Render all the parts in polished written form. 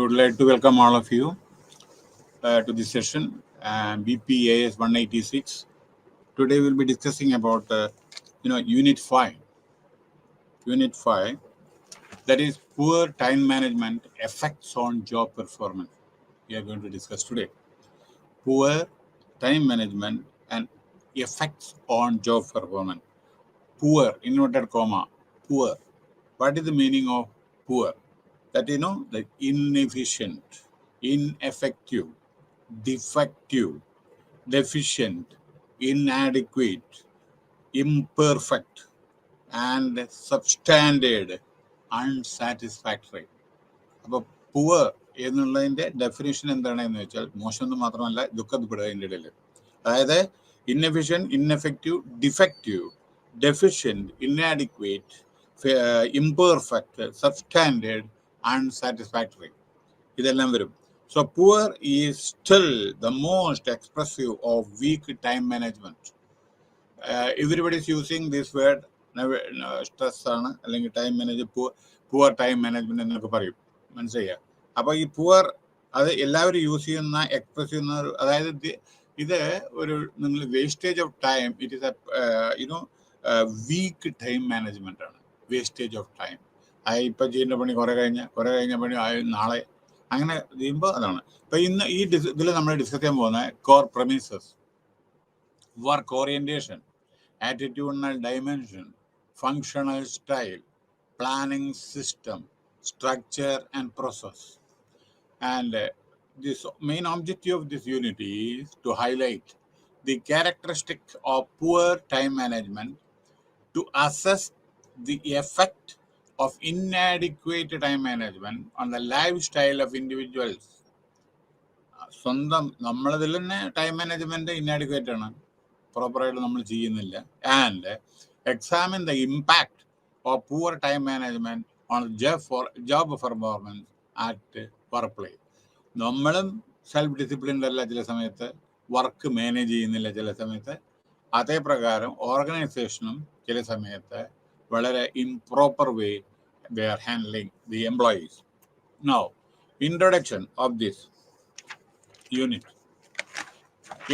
would like to welcome all of you to this session, BPAS 186. Today we'll be discussing about, Unit 5. Unit 5, that is poor time management effects on job performance. We are going to discuss today. Poor time management and effects on job performance. Poor, inverted comma, poor. What is the meaning of poor? That the inefficient, ineffective, defective, deficient, inadequate, imperfect, and substandard, unsatisfactory. അപ്പോൾ poor എന്നുള്ളതിൻ്റെ definition എന്താണെന്ന് വെച്ചാൽ മോശമെന്ന് മാത്രമല്ല ദുഃഖപ്പെടുക അതിൻ്റെ ഇടയിൽ. അതായത് inefficient, ineffective, defective, deficient, inadequate, imperfect, substandard, unsatisfactory. ഇതെല്ലാം വരും. So poor is still the most expressive of weak time management. Everybody is using this word, stress ആണ് അല്ലെങ്കിൽ ടൈം poor time management എന്നൊക്കെ പറയും, മനസ്സിലാക്കുക. അപ്പോൾ ഈ poor അത് എല്ലാവരും യൂസ് ചെയ്യുന്ന എക്സ്പ്രസ് ചെയ്യുന്ന, അതായത് ഇത് ഒരു നിങ്ങൾ wastage of time, it is weak time management ആണ്. വേസ്റ്റേജ് ഓഫ് ടൈം, ഇപ്പം ചെയ്യേണ്ട പണി കുറെ കഴിഞ്ഞ പണി നാളെ, അങ്ങനെ ചെയ്യുമ്പോൾ അതാണ്. ഇപ്പം ഇന്ന് ഈ ഇതിൽ നമ്മൾ ഡിസ്കസ് ചെയ്യാൻ പോകുന്ന core premises, work orientation, attitudinal dimension, functional style, planning system, structure and process. And this main objective of this unit is to highlight the characteristic of poor time management, to assess the effect of inadequate time management on the lifestyle of individuals. സ്വന്തം നമ്മളതിൽ തന്നെ time management inadequate ആണ്, പ്രോപ്പറായിട്ട് നമ്മൾ ചെയ്യുന്നില്ല. And examine the impact of poor time management on job performance at work place. നമ്മളും self disciplined അല്ല ചില സമയത്ത്, വർക്ക് മാനേജ് ചെയ്യുന്നില്ല ചില സമയത്ത്, അതേ പ്രകാരം ഓർഗനൈസേഷനും ചില സമയത്ത് വളരെ improper way they are handling the employees. Now, introduction of this unit.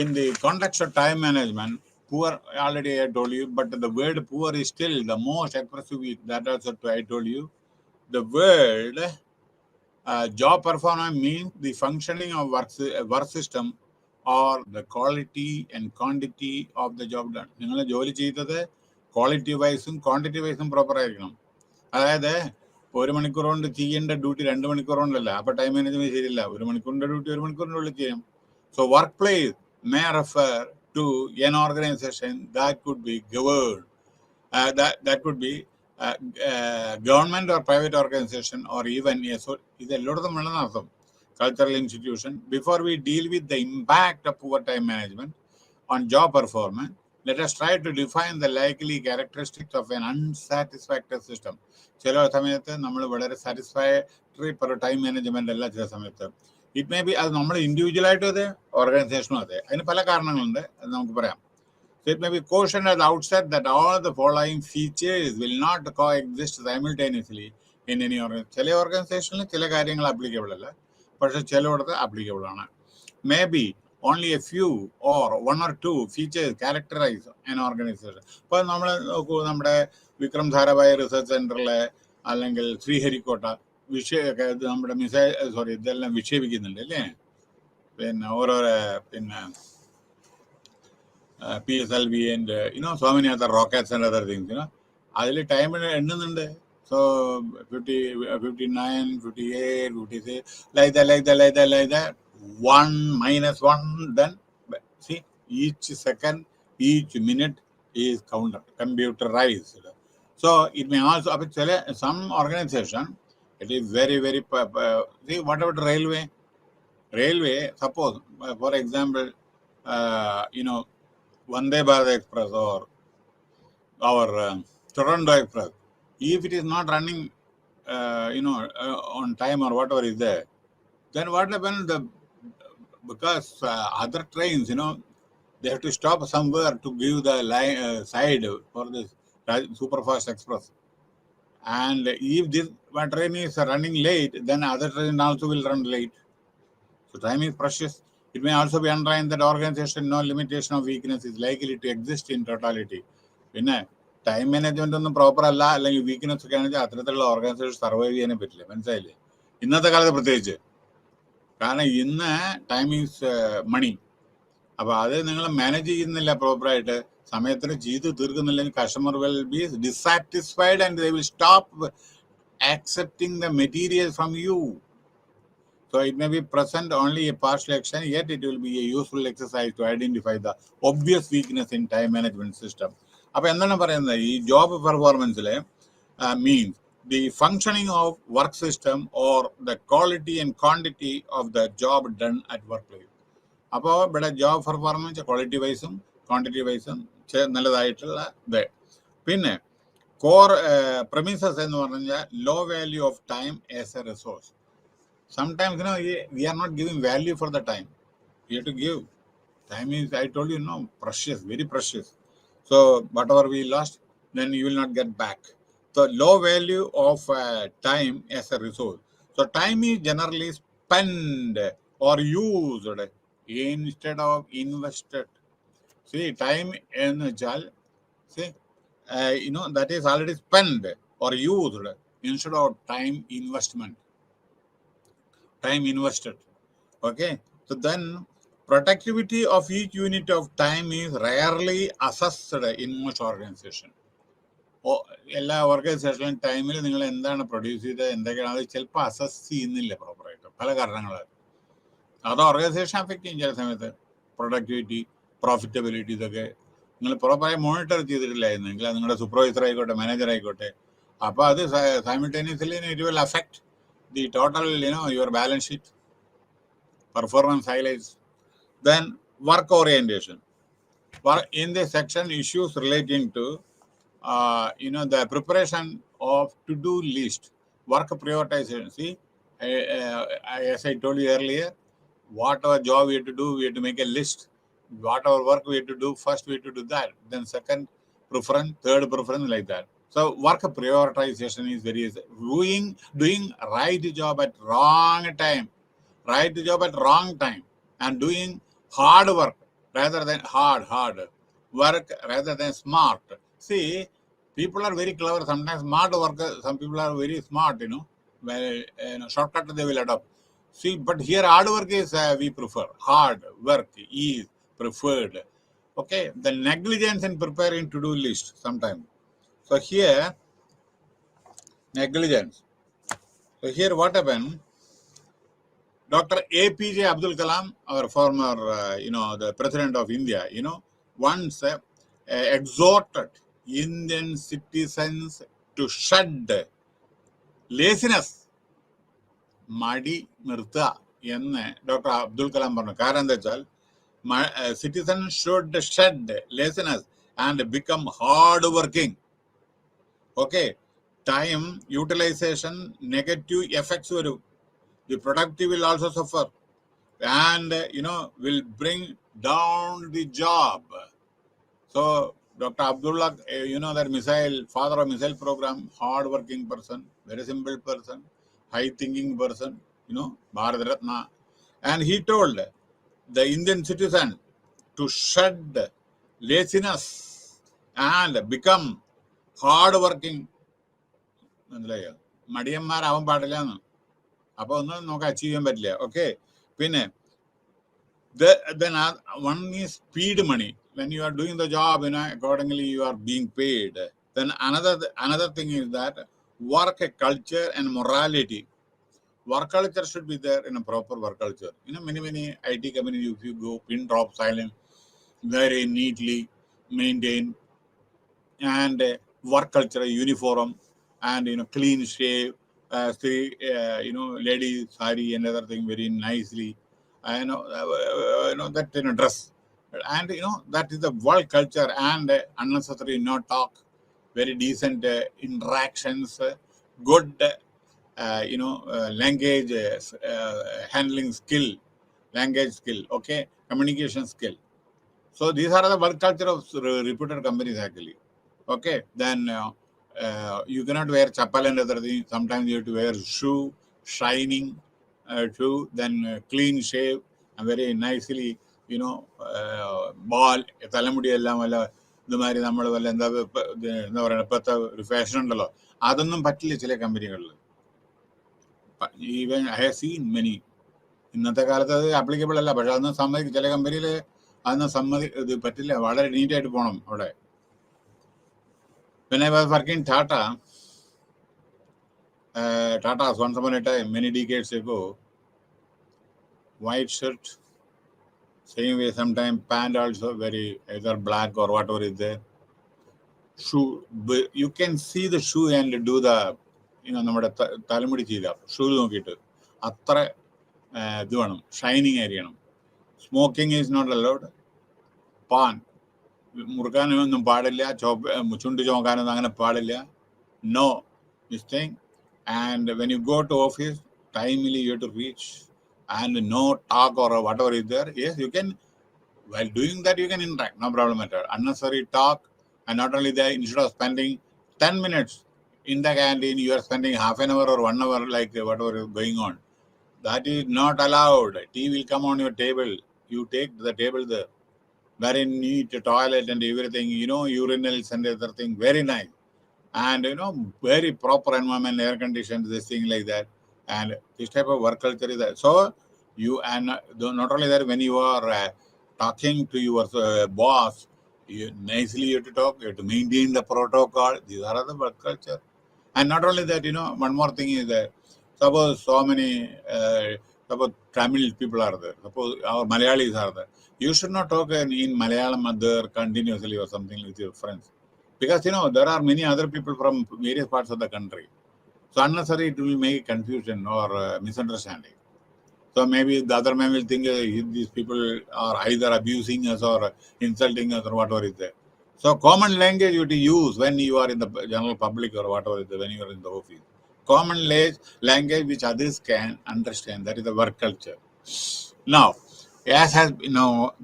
In the context of time management, poor, already I told you, but the word poor is still the most expressive. That also I told you. The word job performance means the functioning of work system or the quality and quantity of the job done. നിങ്ങൾ ജോലി ചെയ്തത് quality വൈസും quantity വൈസും proper ആയിരിക്കണം. അതായത് 1 മണിക്കൂർ കൊണ്ട് ചെയ്യേണ്ട duty 2 മണിക്കൂർ കൊണ്ടല്ല, അപ്പോൾ ടൈം മാനേജ്മെന്റ് ശരിയില്ല. 1 മണിക്കൂറിന്റെ ഡ്യൂട്ടി 1 മണിക്കൂറിൻ്റെ ഉള്ളിൽ ചെയ്യും. So work place may refer to an organisation that could be governed, that could be government or private organization or even ഇത് എല്ലായിടത്തും വേണമെന്ന് അർത്ഥം, cultural institution. Before we deal with the impact of poor time management on job performance, let us try to define the likely characteristics of an unsatisfactory system. ചില സമയത്ത് നമ്മൾ വളരെ satisfactory time management അല്ല ചില സമയത്ത്. ഇറ്റ് മേ ബി അത് നമ്മൾ ഇൻഡിവിജ്വലായിട്ടും അതെ, ഓർഗനൈസേഷനും അതെ. അതിന് പല കാരണങ്ങളുണ്ട്, അത് നമുക്ക് പറയാം. So it may be cautioned at the outset that all the following features will not coexist simultaneously in any organization. ചില ഓർഗനൈസേഷനിൽ ചില കാര്യങ്ങൾ ആപ്ലിക്കബിൾ അല്ല, പക്ഷെ ചിലയിടത്ത് ആപ്ലിക്കബിൾ ആണ്. May be only a few or 1 or 2 features characterize an organization. ഇപ്പോൾ നമ്മൾ നോക്കൂ, നമ്മുടെ വിക്രം സാരാഭായ് റിസർച്ച് സെന്ററിലെ അല്ലെങ്കിൽ ശ്രീഹരിക്കോട്ട നമ്മുടെ ഇതെല്ലാം വിക്ഷേപിക്കുന്നുണ്ട് അല്ലേ, പിന്നെ ഓരോരോ പിന്നെ PSLV and so many other rockets and other things, അതിൽ time എണ്ണുന്നുണ്ട്. So 50, 59, 58, 56, like that. 1 minus 1, then see each second, each minute is computerized. So it may also, some organization, it is very see, what about railway, suppose for example Vande Bharat Express or our Toronto Express, if it is not running on time or whatever is there, then what happens? Because other trains, they have to stop somewhere to give the side for this super fast express. And if this one train is running late, then other train also will run late. So time is precious. It may also be underlined that organization no limitation of weakness is likely to exist in totality. പിന്നെ time management ഒന്നും proper അല്ല, അല്ലെങ്കിൽ weakness ഒക്കെ ആണെങ്കിൽ അത്തരത്തിലുള്ള organisation survive ചെയ്യാനേ പറ്റില്ല. മനസ്സിലായില്ലേ? ഇന്നത്തെ കാലത്ത് പ്രത്യേകിച്ച്. കാരണം ഇന്ന് ടൈം ഈസ് മണി. അപ്പൊ അത് നിങ്ങൾ മാനേജ് ചെയ്യുന്നില്ല പ്രോപ്പറായിട്ട്, സമയത്തിന് ചെയ്ത് തീർക്കുന്നില്ലെങ്കിൽ customer will be dissatisfied and they will stop accepting the material from you. So it may be present only a partial action, yet it will be a useful exercise to identify the obvious weakness in time management system. അപ്പോൾ എന്താണ് പറയുന്നത്, ഈ job പെർഫോമൻസിലെ means the functioning of work system or the quality and quantity of the job done at work place. അപ്പോൾ ഇവിടെ job performance quality വൈസും quantity വൈസും നല്ലതായിട്ടുള്ള ഇത്. പിന്നെ കോർ പ്രമിസസ് എന്ന് പറഞ്ഞാൽ low value of time as a resource. Sometimes, we are not giving value for the time. We have to give. Time is, I told you, precious, very precious. So whatever we lost, then you will not get back. So low value of time as a resource. So time is generally spent or used instead of invested. See, time in child, see, that is already spent or used instead of time investment. Time invested. Okay, so then productivity of each unit of time is rarely assessed in most organization. എല്ലാ ഓർഗനൈസേഷനിലും ടൈമിൽ നിങ്ങൾ എന്താണ് produce ചെയ്തത്, എന്തൊക്കെയാണ്, അത് ചിലപ്പോൾ assess ചെയ്യുന്നില്ല പ്രോപ്പറായിട്ട്, പല കാരണങ്ങളാൽ. അത് ഓർഗനൈസേഷൻ അഫക്റ്റ് ചെയ്യും ചില സമയത്ത്. പ്രൊഡക്ടിവിറ്റി, പ്രോഫിറ്റബിലിറ്റി, ഇതൊക്കെ നിങ്ങൾ പ്രോപ്പറായി മോണിറ്റർ ചെയ്തിട്ടില്ലായിരുന്നെങ്കിൽ അത് നിങ്ങളുടെ സൂപ്പർവൈസർ ആയിക്കോട്ടെ, മാനേജർ ആയിക്കോട്ടെ, അപ്പോൾ അത് simultaneously it will affect the total, your balance sheet, performance highlights. Then work orientation. In this section, issues relating to, the preparation of to-do list, work prioritization. See, as I told you earlier, whatever job we have to do, we have to make a list. Whatever work we have to do, first we have to do that. Then second preference, third preference, like that. So work prioritization is very easy. Doing right job at wrong time, and doing hard work rather than hard work rather than smart. See, people are very clever. Sometimes smart work. Some people are very smart. Shortcut they will adopt. See, but here hard work is we prefer. Hard work is preferred. Okay, the negligence in preparing to-do list sometimes. So here, negligence. So here what happened, Dr. APJ Abdul Kalam, our former, the president of India, once exhorted Indian citizens to shed laziness. മടി നിർത്തുക എന്ന് doctor Abdul Kalam പറഞ്ഞു. കാരണം എന്താ വെച്ചാൽ citizens should shed laziness and become hard working. Okay, time utilization negative effects vary. The productivity will also suffer, and will bring down the job. So Dr. Abdullah, that father of missile program, hard working person, very simple person, high thinking person, Bharat Ratna, and he told the Indian citizen to shed laziness and become hard working. മനസ്സിലായോ? മടിയന്മാരാവാൻ പാടില്ല എന്ന്. അപ്പൊ ഒന്നും നമുക്ക് achieve ചെയ്യാൻ പറ്റില്ല. Okay, പിന്നെ then one is speed money. When you are doing the job, accordingly you are being paid. Then another thing is that work culture and morality. Work culture should be there in a proper work culture. Many IT companies, if you go, pin drop silent, very neatly maintained, and work culture, uniform, and clean shave, lady sari and other thing very nicely, that dress, and that is the work culture. And unnecessary talk, very decent interactions, good language handling skill, language skill, okay, communication skill. So these are the work culture of reputed companies actually. Okay, then You cannot wear chappal and other things. Sometimes you have to wear shoe, shining shoe, then clean shave, and very nicely, ball, തലമുടി എല്ലാം വല്ല ഇതുമാതിരി നമ്മൾ വല്ല എന്താ പറയുക ഇപ്പോഴത്തെ ഒരു ഫാഷൻ ഉണ്ടല്ലോ, അതൊന്നും പറ്റില്ല ചില കമ്പനികളിൽ. Even I have seen many. ഇന്നത്തെ കാലത്ത് അത് ആപ്ലിക്കബിൾ അല്ല, പക്ഷെ അതൊന്നും ചില കമ്പനിയിൽ അതൊന്നും ഇത് പറ്റില്ല, വളരെ നീറ്റായിട്ട് പോകണം അവിടെ. When I was working in Tata's once upon a time, many decades ago, white shirt, same way sometimes pant also very either black or whatever is there. Shoe, you can see the shoe and do the, നമ്മുടെ തലമുടി ചെയ്ത shoe നോക്കിയിട്ട് അത്ര ഇത് വേണം, shining ആയിരിക്കണം. Smoking is not allowed. Paan മുറുക്കാനൊന്നും പാടില്ല, ചുണ്ട് ചോക്കാനൊന്നും അങ്ങനെ പാടില്ല. No mistake. And when you go to office, timely you have to reach, and no talk or whatever is there. Yes, you can, while doing that, you can interact, no problem at all. Unnecessary talk, and not only that, instead of spending 10 minutes in the canteen, you are spending half an hour or 1 hour, like whatever is going on. That is not allowed. Tea will come on your table. You take the table there. Very neat toilet and everything, urinals and other thing, very nice. And, very proper environment, air conditioned, this thing like that. And this type of work culture is there. So, not only that, when you are talking to your boss, you nicely you have to talk, you have to maintain the protocol. These are the work culture. And not only that, one more thing is that, suppose so many, suppose Tamil people are there, suppose our Malayalis are there. You should not talk in Malayalam there continuously or something with your friends. Because, there are many other people from various parts of the country. So unnecessary, it will make confusion or misunderstanding. So maybe the other man will think these people are either abusing us or insulting us or whatever is there. So common language you have to use when you are in the general public or whatever is there, when you are in the office. Common language which others can understand. That is the work culture. Now, as has,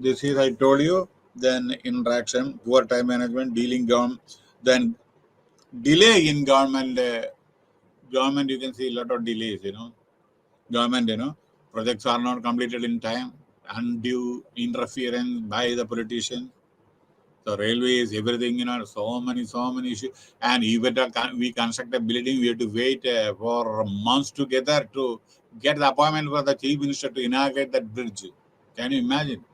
this is I told you. Then interaction, poor time management, dealing then delay in government. Government, you can see a lot of delays. Government, projects are not completed in time. Undue interference by the politicians. So railways, everything, so many issues. And even we construct a building, we have to wait for months together to get the appointment for the chief minister to inaugurate that bridge. Can you imagine?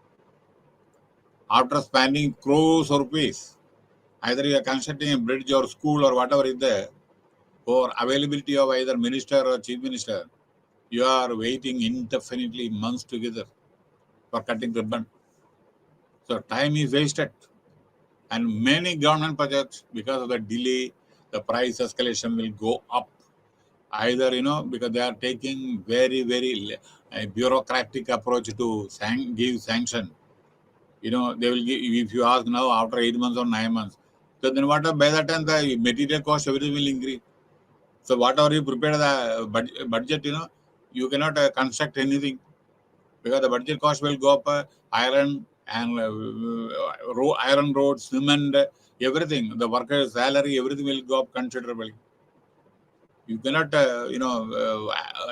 After spending crores of rupees, either you are constructing a bridge or school or whatever is there, for availability of either minister or chief minister, you are waiting indefinitely months together for cutting ribbon. So time is wasted. And many government projects, because of the delay, the price escalation will go up. Either, because they are taking very, very bureaucratic approach to give sanction. They will give, if you ask now, after 8 months or 9 months. So then by that time, the material cost, everything will increase. So whatever you prepare the budget, you cannot construct anything. Because the budget cost will go up, iron and iron roads, cement, everything. The worker's salary, everything will go up considerably. You cannot,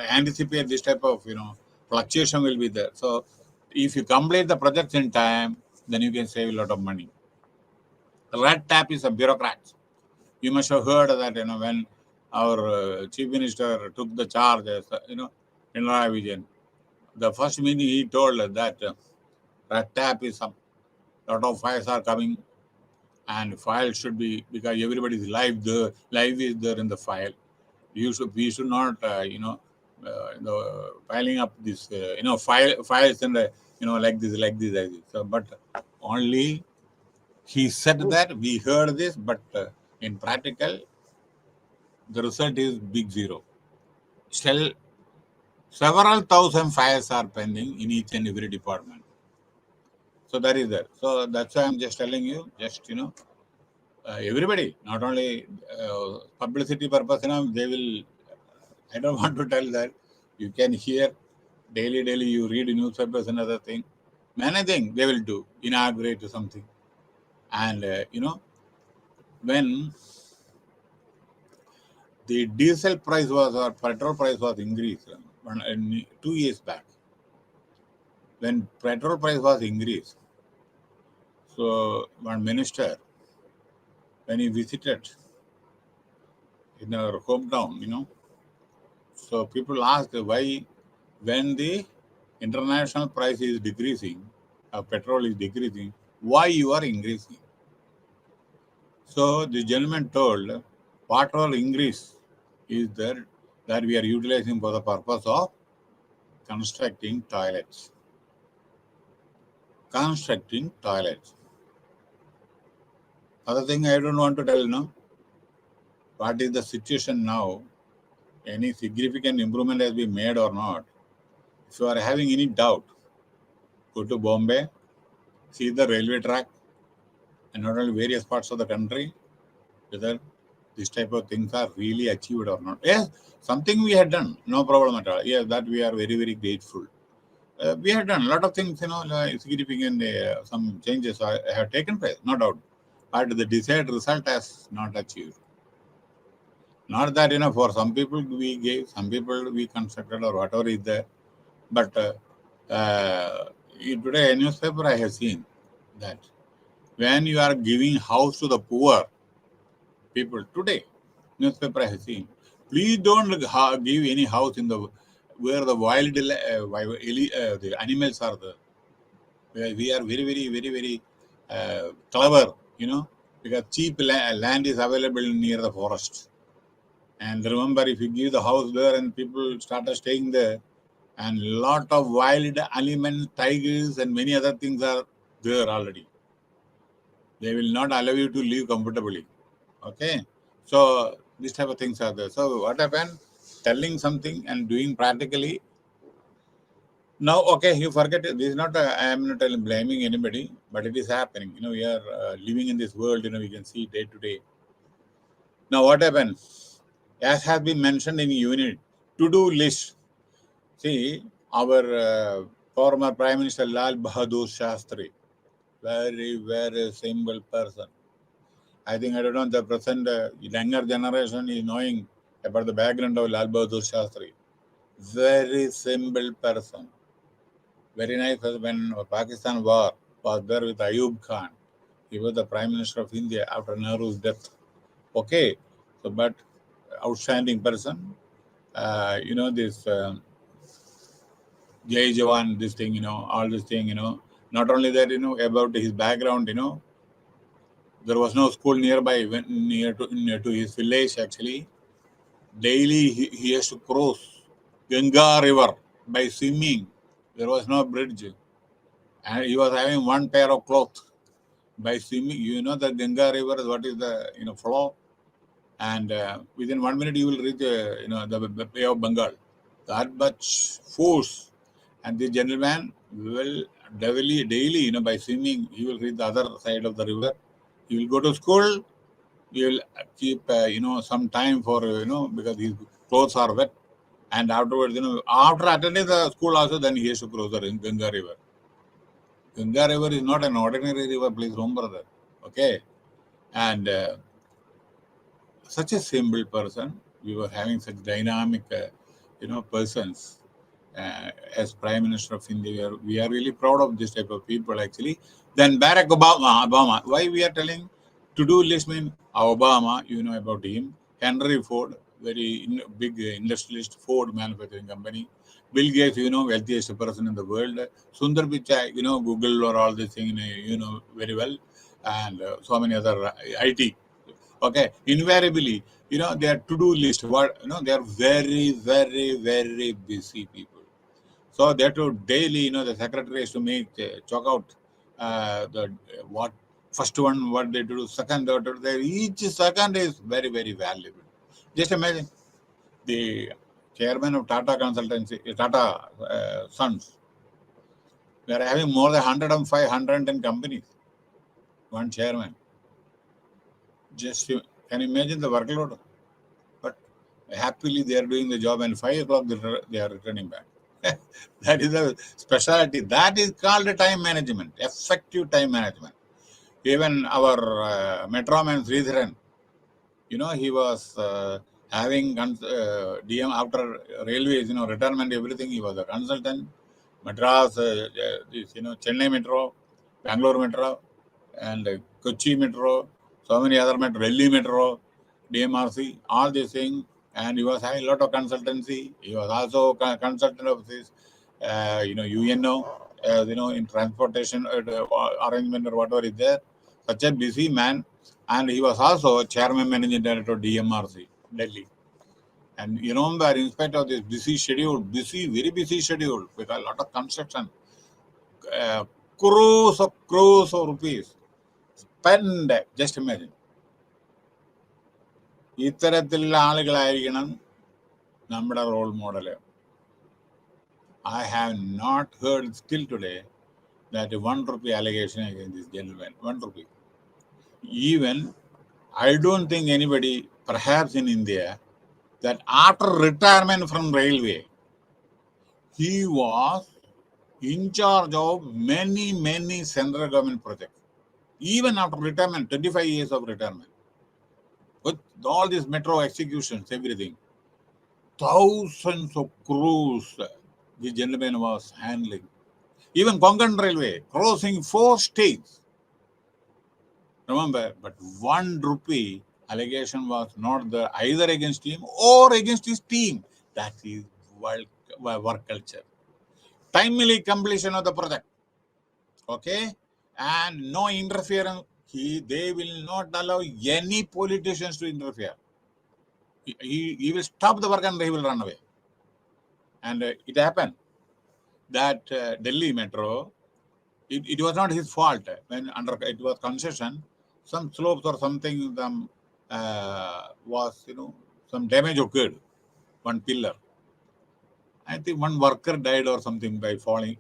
anticipate this type of, fluctuation will be there. So if you complete the projects in time, then you can save a lot of money. Red tape is a bureaucrat. You must have heard that, when our chief minister took the charge, Pinarayi Vijayan, the first meeting he told that red tape is some lot of files are coming, and files should be, because everybody's life is there in the file. We should not, piling up this, files and like this. So, but only he said that, we heard this, but in practical, the result is big zero. Still, several thousand files are pending in each and every department. So that is there. So that's why I'm just telling you, just, everybody, not only publicity purpose, they will, I don't want to tell that. You can hear daily, you read newspapers and other thing. Many things they will do, inaugurate something. And, when the diesel price was, or petrol price was increased 2 years back. When petrol price was increased, so one minister, when he visited in our hometown, so people asked why, when the international price is decreasing, petrol is decreasing, why you are increasing? So the gentleman told, whatever increase is there, that we are utilizing for the purpose of constructing toilets. Constructing toilets. Other thing I don't want to tell, what is the situation now, any significant improvement has been made or not. If you are having any doubt, go to Bombay, see the railway track, and not only various parts of the country, whether this type of things are really achieved or not. Yes, something we had done, no problem at all. Yes, that we are very, very grateful. We have done a lot of things, significant, some changes have taken place, no doubt. But the desired result has not achieved. Not that, for some people we gave, some people we constructed or whatever is there. But today, a newspaper I have seen that when you are giving house to the poor people, today, newspaper I have seen, please don't give any house in the where the wild the animals are there. We are very, very, very, very clever, because cheap land is available near the forest. And remember, if you give the house there and people started staying there, and lot of wild animals, tigers, and many other things are there already. They will not allow you to live comfortably. Okay, so this type of things are there. So what happened? Telling something and doing practically. Now, okay, you forget it. This is not. I am not blaming anybody, but it is happening. We are living in this world. We can see day to day. Now, what happens? As has been mentioned in unit, to-do list. See, our former Prime Minister Lal Bahadur Shastri, very, very simple person. I think, I don't know, the present younger generation is knowing about the background of Lal Bahadur Shastri. Very simple person. Very nice. When Pakistan war was there with Ayub Khan, he was the Prime Minister of India after Nehru's death. Okay, so but outstanding person. This Jai Jawan, this thing, all this thing, not only that, about his background, there was no school nearby, near to his village actually. Daily he has to cross Ganga river by swimming. There was no bridge. And he was having one pair of clothes by swimming. The Ganga river, what is the, flow. And within 1 minute you will reach, the Bay of Bengal. That much force. And the gentleman will daily, by swimming, he will reach the other side of the river. He will go to school. He will keep, some time for, because his clothes are wet. And afterwards, after attending the school also, then he has to cross the Ganga river. Ganga river is not an ordinary river, please remember that. Okay. And such a simple person, we were having such dynamic, persons as Prime Minister of India. We are really proud of this type of people actually. Then Barack Obama. Why we are telling to-do list mean Obama, you know about him. Henry Ford, very big industrialist, Ford manufacturing company. Bill Gates, wealthiest person in the world. Sundar Pichai, Google or all this thing, very well. And so many other IT. Okay, invariably, their to-do list, they are very, very, very busy people. So they have to daily, the secretary has to make, chalk out the what first one, what they do, second, third, each second is very, very valuable. Just imagine the chairman of Tata Consultancy, Tata Sons. They are having more than 105, 110 companies. One chairman. Just can you imagine the workload? But happily they are doing the job, and 5 o'clock they are returning back. That is a specialty. That is called time management, effective time management. Even our Metroman Sridharan, he was having DM after railways, retirement, everything. He was a consultant. Madras, Chennai Metro, Bangalore Metro, and Kochi Metro, so many other metro, Delhi Metro, DMRC, all these things. And he was having a lot of consultancy. He was also consultant of this, UNO, in transportation arrangement or whatever is there. Such a busy man. And he was also chairman managing director of DMRC, Delhi. And in spite of this very busy schedule, with a lot of construction, crores of rupees spent. Just imagine. ഇത്തരത്തിലുള്ള ആളുകളായിരിക്കണം നമ്മുടെ role model. I have not heard still today that 1 rupee allegation against this gentleman. 1 rupee. Even I don't think anybody, perhaps in India, that after retirement from railway, he was in charge of many central government projects. Even after retirement, 25 years of retirement, with all these metro executions, everything, thousands of crores the gentleman was handling. Even Konkan Railway, crossing 4 states. Remember, but 1 rupee allegation was not there either against him or against his team. That is work culture. Timely completion of the project. Okay? And no interference. They will not allow any politicians to interfere. He will stop the work and he will run away. And it happened that Delhi Metro, it was not his fault when it was concession. Some slopes or something was, some damage occurred. One pillar. I think one worker died or something by falling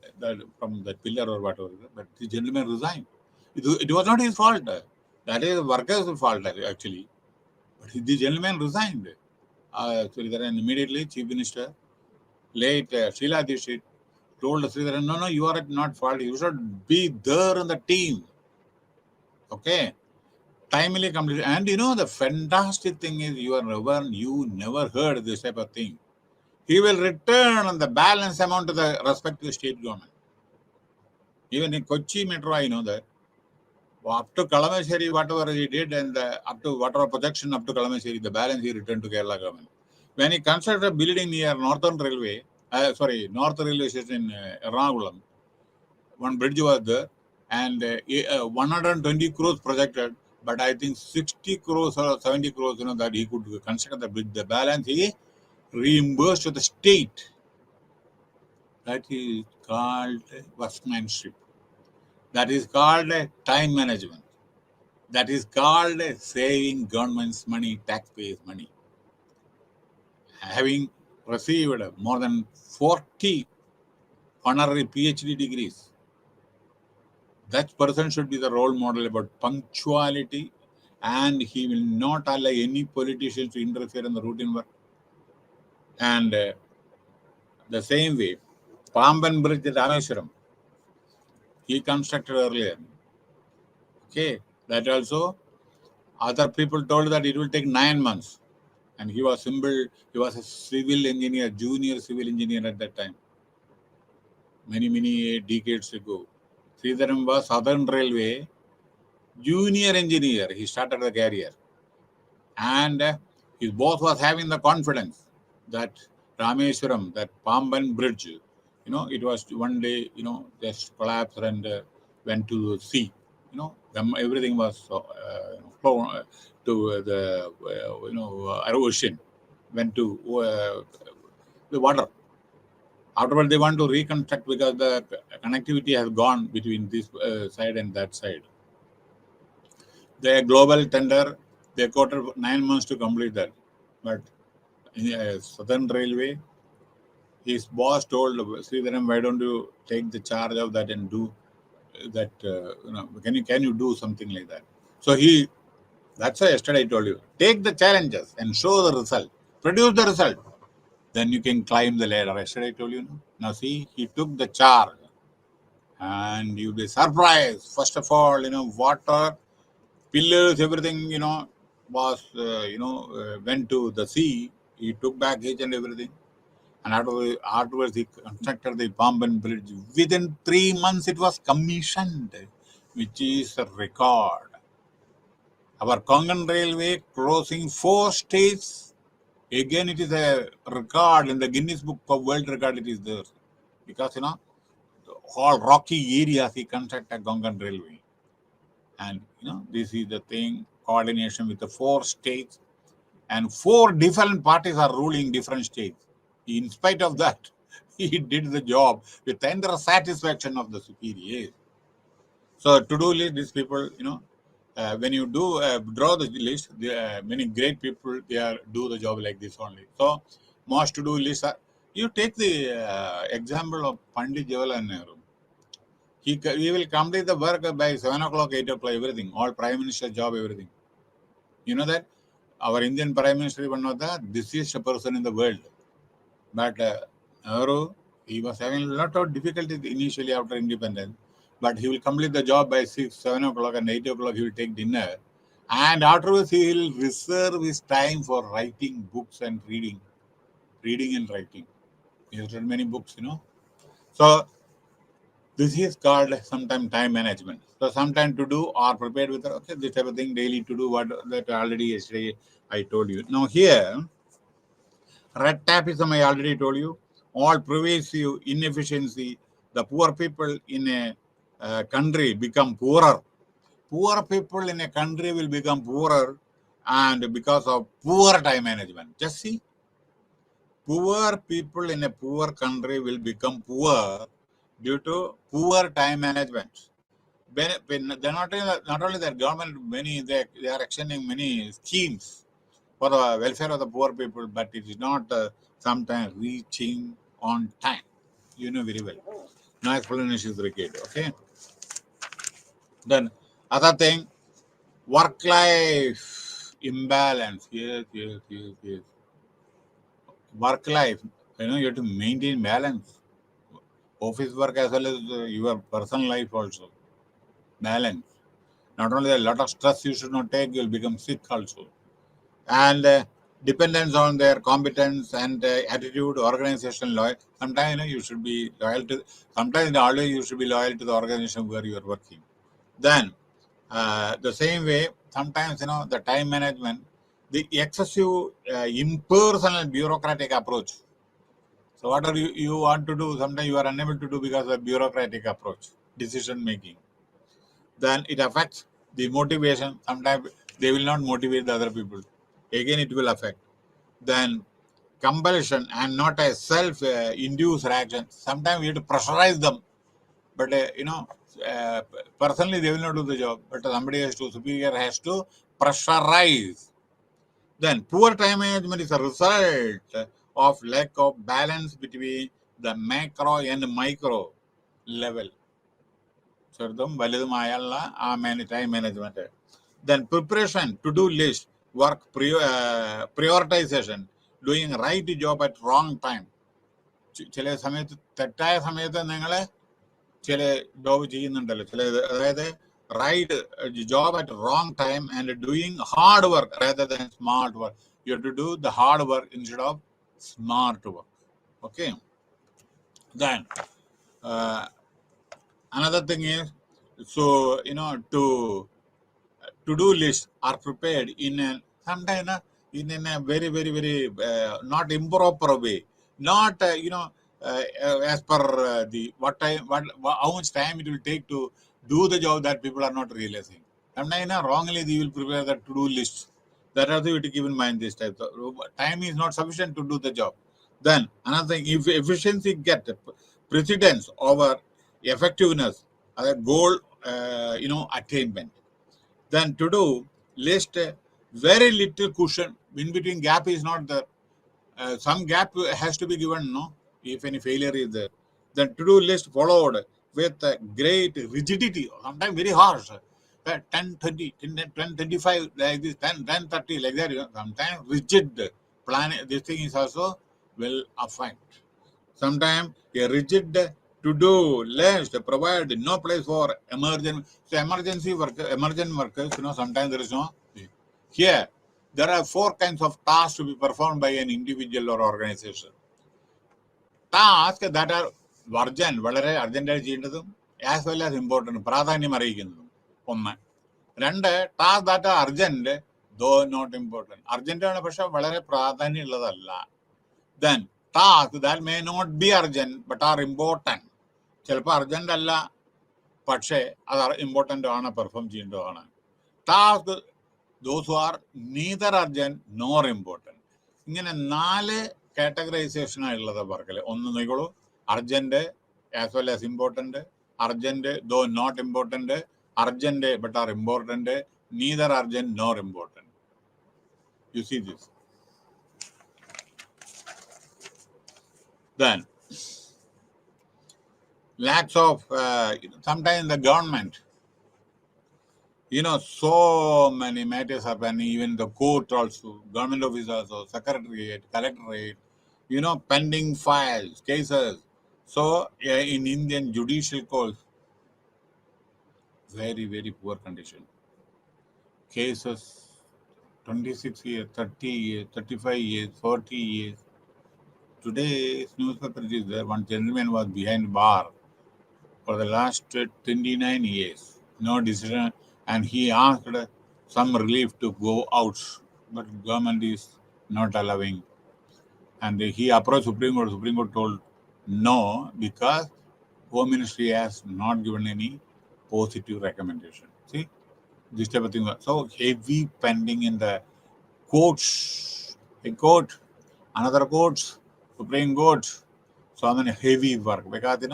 from the pillar or whatever. But the gentleman resigned. It was not his fault. That is the worker's fault actually. But the gentleman resigned. Sridharan immediately, Chief Minister, late Sheila Dishit, told Sridharan, no, you are not fault. You should be there in the team. Okay? Timely completed. And the fantastic thing is you never heard this type of thing. He will return on the balance amount to the respective state government. Even in Kochi Metro, I know that. Up to Kalamasheri, whatever he did, and up to whatever projection up to Kalamasheri, the balance he returned to Kerala government. When he constructed a building near North Railway Station in Ernakulam, one bridge was there, and 120 crores projected, but I think 60 crores or 70 crores, that he could construct the bridge. The balance he reimbursed to the state. That is called workmanship. That is called time management. That is called saving government's money, taxpayers' money. Having received more than 40 honorary PhD degrees, that person should be the role model about punctuality, and he will not allow any politicians to interfere in the routine work. And the same way, Pamban Bridge at Rameshwaram, he constructed earlier. Okay, that also, other people told that it will take 9 months. And he was a civil engineer, junior civil engineer at that time, many decades ago. Sridharan was Southern Railway junior engineer. He started the career. And his boss was having the confidence that Rameshwaram, that Pamban Bridge, it was one day, just collapsed and went to the sea. Everything was flown to the ocean, went to the water. Afterwards, they want to reconstruct because the connectivity has gone between this side and that side. The global tender, they quoted 9 months to complete that. But in Southern Railway, his boss told Sridharan, why don't you take the charge of that and do that? Can you do something like that? So that's why yesterday I told you, take the challenges and show the result, produce the result. Then you can climb the ladder. Yesterday I told you. Now see, he took the charge, and you'll be surprised. First of all, water, pillars, everything, was, went to the sea. He took back each and everything. And afterwards, he constructed the Pamban Bridge. Within 3 months, it was commissioned, which is a record. Our Konkan Railway crossing 4 states. Again, it is a record in the Guinness Book of World Record. It is there because the whole rocky areas he constructed Konkan Railway, and this is the thing, coordination with the 4 states, and 4 different parties are ruling different states. In spite of that, he did the job with entire satisfaction of the superiors. So to do list, these people, when you do draw the list, many great people do the job like this only. So most to do lists are, you take the example of Pandit Jawaharlal Nehru. He will complete the work by 7 o'clock, 8 o'clock, everything, all prime minister job, everything. You know that our Indian prime minister is one of the busiest person in the world. But Nehru, he was having a lot of difficulties initially after independence. But he will complete the job by 6, 7 o'clock and 8 o'clock. He will take dinner. And afterwards, he will reserve his time for writing books and reading and writing. He has written many books, So this is called sometimes time management. So sometime to do or prepared with, okay, this type of thing daily to do what that already yesterday I told you. Now here, red tapeism I already told you, all pervasive inefficiency, the poor people in a country become poorer. Poor people in a country will become poorer, and because of poor time management. Just see, poor people in a poor country will become poor due to poor time management. They're not only the government, they are extending many schemes for the welfare of the poor people, but it is not sometimes reaching on time. You know very well. No explanation is required. Okay. Then other thing, work-life imbalance. Yes. Work-life. You have to maintain balance. Office work as well as your personal life also. Balance. Not only a lot of stress you should not take, you'll become sick also. And dependence on their competence and attitude, organization loyal. Sometimes you should be loyal to. Sometimes always you should be loyal to the organization where you are working. Then the same way, sometimes the time management, the excessive impersonal bureaucratic approach. So whatever you want to do, sometimes you are unable to do because of bureaucratic approach, decision making. Then it affects the motivation. Sometimes they will not motivate the other people. Again, it will affect. Then compulsion and not a self-induced reaction. Sometimes we have to pressurize them, but personally they will not do the job. But superior has to pressurize. Then poor time management is a result of lack of balance between the macro and micro level. Time management. Then preparation, to-do list, work prioritization, doing right job at wrong time. ചില സമയത്ത് തെറ്റായ സമയത്ത് നിങ്ങൾ ചില job ചെയ്യുന്നുണ്ടല്ലോ, ചില അതായത് right job at wrong time and doing hard work rather than smart work. You have to do the hard work instead of smart work. Okay. Then another thing is, so to-do lists are prepared in a sometimes in a very not improper way, not as per the how much time it will take to do the job that people are not realizing. Sometimes wrongly they will prepare the to-do list. That also you have to keep in mind this type. Time is not sufficient to do the job. Then another thing, if efficiency get precedence over effectiveness, goal attainment, then to do list very little cushion in between, gap is not there. Some gap has to be given, if any failure is there. Then to do list followed with great rigidity, sometimes very harsh. 10:20, 10:25 like this, 10:30 like that. Sometimes rigid plan. This thing is also will affect. Sometimes a rigid to-do list provide no place for emergency workers. Sometimes there is no. Here, There are 4 kinds of tasks to be performed by an individual or organization. Tasks that are urgent, വളരെ അർജന്റായി ചെയ്യേണ്ടതും as well as important, പ്രാധാന്യം അറിയിക്കുന്നതും ഒന്ന്. രണ്ട്, task that are urgent though not important, urgent ആണ് പക്ഷെ വളരെ പ്രാധാന്യമുള്ളതല്ല. Then task that may not be urgent but are important, ചിലപ്പോൾ അർജന്റ് അല്ല പക്ഷേ അത് ഇമ്പോർട്ടൻ്റ് ആണ്, പെർഫോം ചെയ്യേണ്ടതാണ്. Task those who are neither urgent nor important. ഇങ്ങനെ 4 കാറ്റഗറൈസേഷനായുള്ളത് പറക്കല്. ഒന്ന് നോക്കിക്കോളൂ, urgent as well as important, urgent though not important, urgent but are important, neither urgent nor important. You see this. Then lacks of sometimes the government, so many matters happen, even the court also, government officers or secretariat, collectorate, pending files, cases. So in Indian judicial courts, very, very poor condition. Cases 26 years, 30 years, 35 years, 40 years. Today's newspaper is there. One gentleman was behind bar for the last 29 years. No decision, and he asked some relief to go out, but government is not allowing. And he approached Supreme Court. Supreme Court told no, because Home Ministry has not given any positive recommendation. See, this type of thing. So heavy pending in the courts. A court, another courts, Supreme Court. So many heavy work because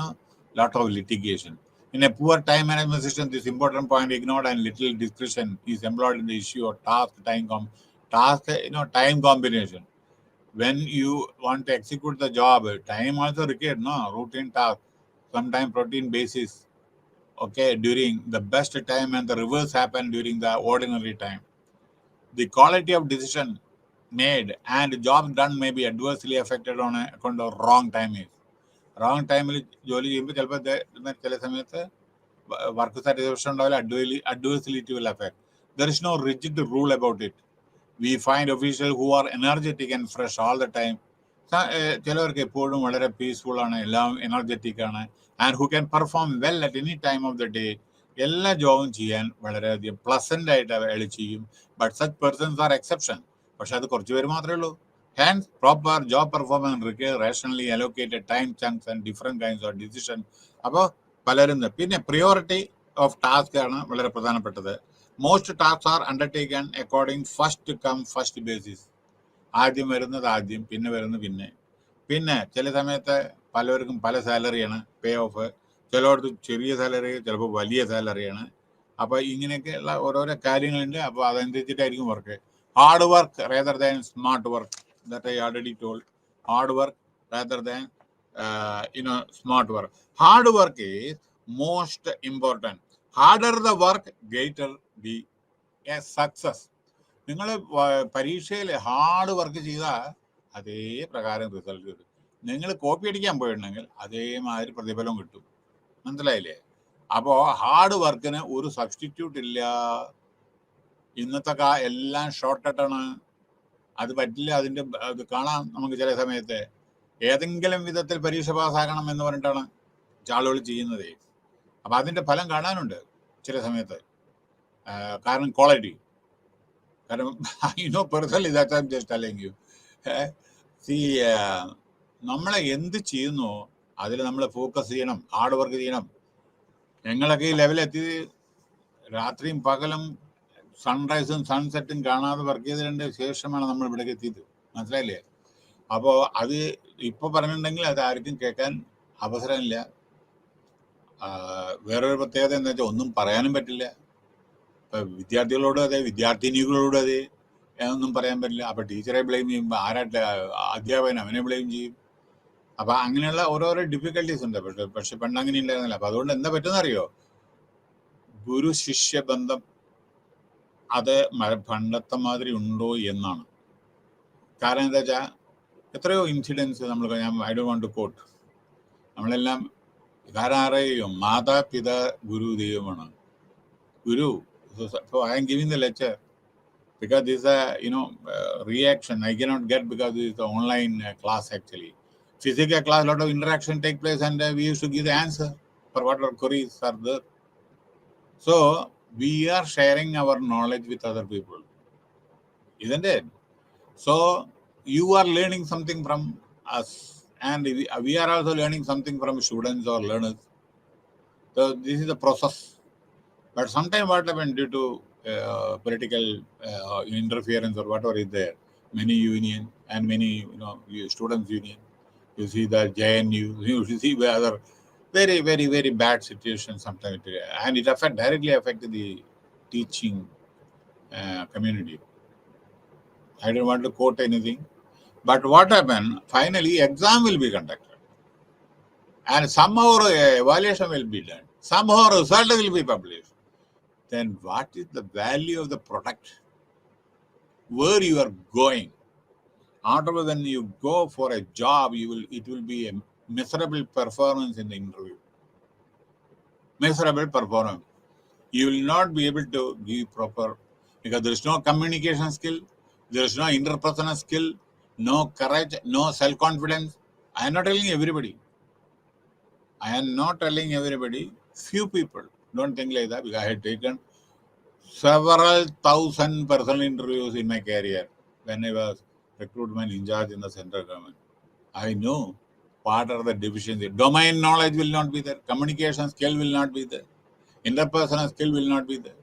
lot of litigation. In a poor time management system, this important point ignored and little discretion is employed in the issue of time combination. When you want to execute the job, time also required, routine task, sometimes routine basis. Okay, during the best time, and the reverse happen during the ordinary time. The quality of decision made and job done may be adversely affected on account of wrong timing. Wrong ടൈമിൽ ജോലി ചെയ്യുമ്പോൾ ചിലപ്പോൾ ചില സമയത്ത് work satisfaction ഉണ്ടാവില്ല, adversity will affect. There is no rigid rule about it. We find official who are energetic and fresh all the time. ചിലവർക്ക് എപ്പോഴും വളരെ പീസ്ഫുൾ ആണ്, എല്ലാം എനർജറ്റിക് ആണ്, and who can perform well at any time of the day. എല്ലാ ജോബും ചെയ്യാൻ വളരെയധികം പ്ലസന്റ് ആയിട്ട് അയാൾ ചെയ്യും. But such persons are exception. പക്ഷെ അത് കുറച്ച് പേര് മാത്രമേ ഉള്ളൂ. Hence, proper job performance requires rationally allocated time chunks and different kinds of decision. അപ്പോൾ പലരും പിന്നെ priority of task ആണ് വളരെ പ്രധാനപ്പെട്ടത്. Most tasks are undertaken according first come first basis. ആദ്യം വരുന്നത് ആദ്യം, പിന്നെ വരുന്നത് പിന്നെ ചില സമയത്ത് പലവർക്കും പല സാലറിയാണ് പേ ഓഫ്. ചിലവർക്ക് ചെറിയ സാലറി, ചിലപ്പോൾ വലിയ സാലറിയാണ്. അപ്പോൾ ഇങ്ങനെയൊക്കെയുള്ള ഓരോരോ കാര്യങ്ങളുണ്ട്. അപ്പോൾ അതനുസരിച്ചിട്ടായിരിക്കും work. Hard work rather than smart work. That I already told. Hard work rather than smart work. Hard work is most important. Harder the work, greater the success. നിങ്ങൾ പരീക്ഷയിൽ ഹാർഡ് വർക്ക് ചെയ്താൽ അതേ പ്രകാരം റിസൾട്ട് കിട്ടും. നിങ്ങൾ copy അടിക്കാൻ പോയിട്ടുണ്ടെങ്കിൽ അതേമാതിരി പ്രതിഫലം കിട്ടും. മനസ്സിലായില്ലേ? അപ്പോൾ ഹാർഡ് വർക്കിന് ഒരു സബ്സ്റ്റിറ്റ്യൂട്ട് ഇല്ല. ഇന്നത്തെ എല്ലാം ഷോർട്ട് കട്ടാണ്. അത് പറ്റില്ല. അതിൻ്റെ അത് കാണാം നമുക്ക് ചില സമയത്ത്. ഏതെങ്കിലും വിധത്തിൽ പരീക്ഷ പാസ്സാക്കണം എന്ന് പറഞ്ഞിട്ടാണ് ആളുകൾ ചെയ്യുന്നത്. അപ്പം അതിൻ്റെ ഫലം കാണാനുണ്ട് ചില സമയത്ത്. കാരണം ക്വാളിറ്റി, കാരണം personally that I am just telling you. നമ്മളെ എന്ത് ചെയ്യുന്നു അതിൽ നമ്മൾ ഫോക്കസ് ചെയ്യണം, ഹാർഡ് വർക്ക് ചെയ്യണം. ഞങ്ങളൊക്കെ ഈ ലെവലെത്തി രാത്രിയും പകലും സൺറൈസും സൺസെറ്റും കാണാതെ വർക്ക് ചെയ്തതിൻ്റെ ശേഷമാണ് നമ്മൾ ഇവിടേക്ക് എത്തിയത്. മനസ്സിലായില്ലേ? അപ്പോൾ അത് ഇപ്പോൾ പറഞ്ഞിട്ടുണ്ടെങ്കിൽ അത് ആർക്കും കേൾക്കാൻ അവസരമില്ല. വേറൊരു പ്രത്യേകത എന്താ വെച്ചാൽ ഒന്നും പറയാനും പറ്റില്ല. ഇപ്പം വിദ്യാർത്ഥികളോടും അതെ, വിദ്യാർത്ഥിനികളോടും അതെ, ഒന്നും പറയാൻ പറ്റില്ല. അപ്പം ടീച്ചറെ ബ്ലെയിം ചെയ്യുമ്പോൾ അധ്യാപകൻ അവനെ ബ്ലെയിം ചെയ്യും. അപ്പം അങ്ങനെയുള്ള ഓരോരോ ഡിഫിക്കൽട്ടീസ് ഉണ്ട്. പക്ഷെ പണ്ടങ്ങനെ ഉണ്ടായിരുന്നില്ല. അപ്പം അതുകൊണ്ട് എന്താ പറ്റുമെന്നറിയോ? ഗുരു ശിഷ്യ ബന്ധം അത് പണ്ടത്തെ മാതിരി ഉണ്ടോ എന്നാണ്. കാരണം എന്താ വെച്ചാൽ എത്രയോ ഇൻസിഡൻസ് നമ്മൾ I don't want to quote. നമ്മളെല്ലാം കാരണം മാതാപിതാ ഗുരു ദൈവമാണ്. ഗുരു, I am giving the lecture. because this is a reaction I cannot get because this is the online class actually. Physical class, a lot of interaction take place, and we used to give the answer for whatever queries are there. So we are sharing our knowledge with other people, isn't it? So you are learning something from us, and we are also learning something from students or learners. So this is the process. But sometimes what happened due to political interference or whatever is there, many union and many students union, you see the JNU, you see the other very very very bad situation sometimes, and it directly affect the teaching community. I don't want to quote anything, but what happened? Finally, exam will be conducted, and somehow evaluation will be done. Somehow result will be published. Then what is the value of the product? Where you are going? After when you go for a job, it will be a miserable performance in the interview. Miserable performance. You will not be able to give proper, because there is no communication skill, there is no interpersonal skill, no courage, no self-confidence. I am not telling everybody. Few people. Don't think like that, because I had taken several thousand personal interviews in my career when I was recruitment in charge in the central government. I know what are the deficiencies. Domain knowledge will not be there. Communication skill will not be there. Interpersonal skill will not be there.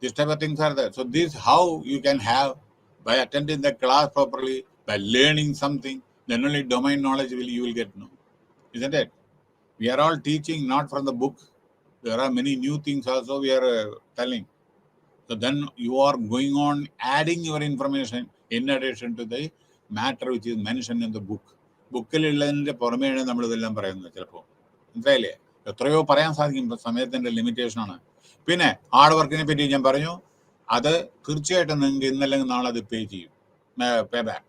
These type of things are there. So this how you can have by attending the class properly, by learning something, then only domain knowledge you will get. No, isn't it? We are all teaching not from the book. There are many new things also we are telling. So then you are going on adding your information in addition to the matter which is mentioned in the book. ബുക്കിലുള്ളതിൻ്റെ പുറമെയാണ് നമ്മളിതെല്ലാം പറയുന്നത്. ചിലപ്പോൾ മനസ്സിലായില്ലേ? എത്രയോ പറയാൻ സാധിക്കും, സമയത്തിൻ്റെ ലിമിറ്റേഷനാണ്. പിന്നെ hard വർക്കിനെ പറ്റി ഞാൻ പറഞ്ഞു, അത് തീർച്ചയായിട്ടും നിങ്ങൾക്ക് ഇന്നല്ലെങ്കിൽ നാളെ അത് പേ ചെയ്യും, പേ ബാക്ക്.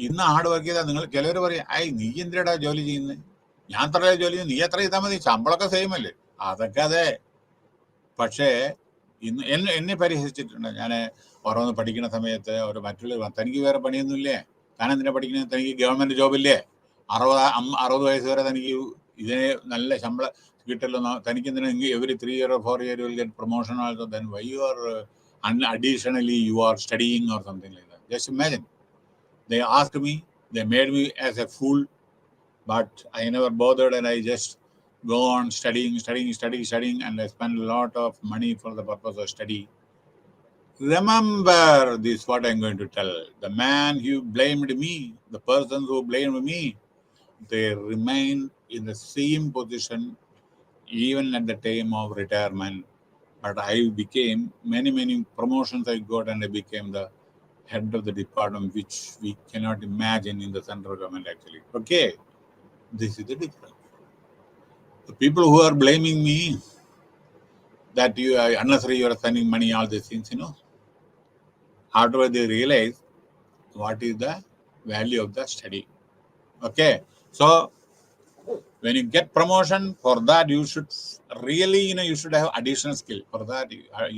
ഇന്ന് ഹാർഡ് വർക്ക് ചെയ്താൽ നിങ്ങൾ ചിലർ പറയും, നീ എന്തിനാ ജോലി ചെയ്യുന്നത്, ഞാൻ എത്ര ജോലി ചെയ്യുന്നു, നീ എത്ര ചെയ്താൽ മതി, ശമ്പളമൊക്കെ സെയിം അല്ലേ. അതൊക്കെ അതെ, പക്ഷേ ഇന്ന് എന്നെ പരിഹസിച്ചിട്ടുണ്ട്. ഞാൻ ഓരോന്ന് പഠിക്കുന്ന സമയത്ത് ഒരു മറ്റുള്ള തനിക്ക് വേറെ പണിയൊന്നുമില്ലേ, താൻ എന്തിനാ പഠിക്കുന്നത്, തനിക്ക് ഗവൺമെന്റ് ജോബില്ലേ, 60 വയസ്സ് വരെ തനിക്ക് ഇതിനെ നല്ല ശമ്പളം കിട്ടല്ലോ, തനിക്ക് എന്തിനാ every 3 year or 4 year you will get promotion also, then why you are additionally you are studying or something like that. Just imagine, they asked me, they made me as a fool, but I never bothered, and I just go on studying, and I spend a lot of money for the purpose of study. Remember this, what I'm going to tell. The man who blamed me, the persons who blamed me, they remain in the same position even at the time of retirement. But I became, many promotions I got, and I became the head of the department, which we cannot imagine in the central government actually. Okay, this is the difference. The people who are blaming me that you are unnecessary, you are spending money, all these things, after they realize what is the value of the study. Okay, so when you get promotion, for that you should really, you should have additional skill. For that,